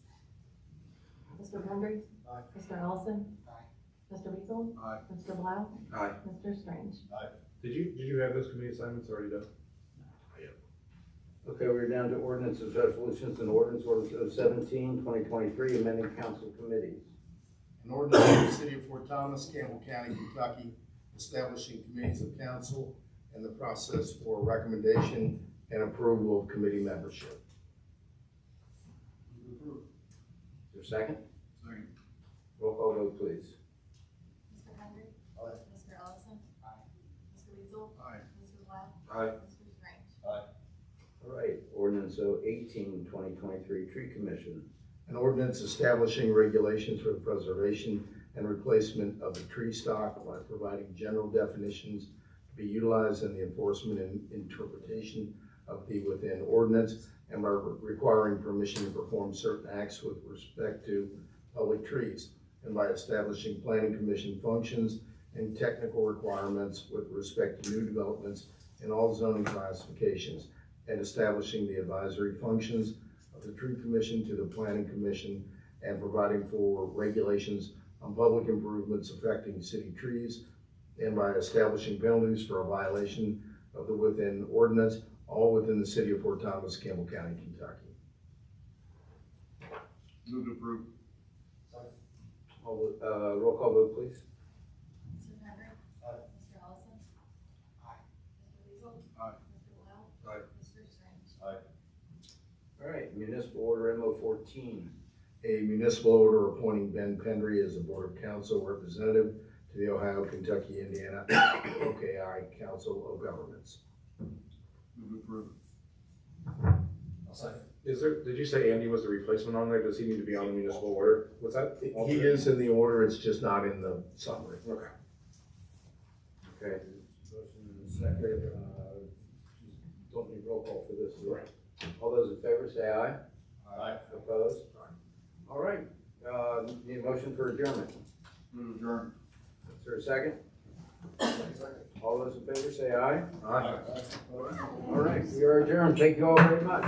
Mr. Penry? Aye. Mr. Ellison? Aye. Mr. Beazle? Aye. Mr. Blau? Aye. Mr. Strange? Aye. Did you have those committee assignments already done? Okay, we're down to ordinances, resolutions, and ordinance 017, 2023, amending council committees. An ordinance of the City of Fort Thomas, Campbell County, Kentucky, establishing committees of council and the process for recommendation and approval of committee membership. Is there a second? Second. Roll call vote, please. Mr. Henry? Aye. Mr. Ellison? Aye. Mr. Weasel? Aye. Mr. Blau? Aye. Mr. Strange? All right, ordinance 018, 2023, tree commission. An ordinance establishing regulations for the preservation and replacement of the tree stock by providing general definitions to be utilized in the enforcement and interpretation of the within ordinance, and by requiring permission to perform certain acts with respect to public trees, and by establishing planning commission functions and technical requirements with respect to new developments in all zoning classifications, and establishing the advisory functions of the tree commission to the planning commission, and providing for regulations on public improvements affecting city trees, and by establishing penalties for a violation of the within ordinance, all within the city of Fort Thomas, Campbell County, Kentucky. Move to approve. Roll call vote, please. Mr. Henry. Aye. Mr. Ellison. Aye. Mr. Weasel. Aye. Mr. Blau. Aye. Mr. Strange. All right, municipal order MO 14. A municipal order appointing Ben Pendry as the Board of Council representative to the Ohio, Kentucky, Indiana, OKI Council of Governments. Move to approve. I'll second. Did you say Andy was the replacement on there? Does he need to be on the municipal order? What's that? He is in the order, it's just not in the summary. Okay. Okay. Motion second. Don't need roll call for this. Right. All those in favor say aye. Aye. Opposed? All right. Need a motion for adjournment. Move to adjourn. Is there a second? All those in favor say aye. Aye. All right, we are adjourned. Thank you all very much.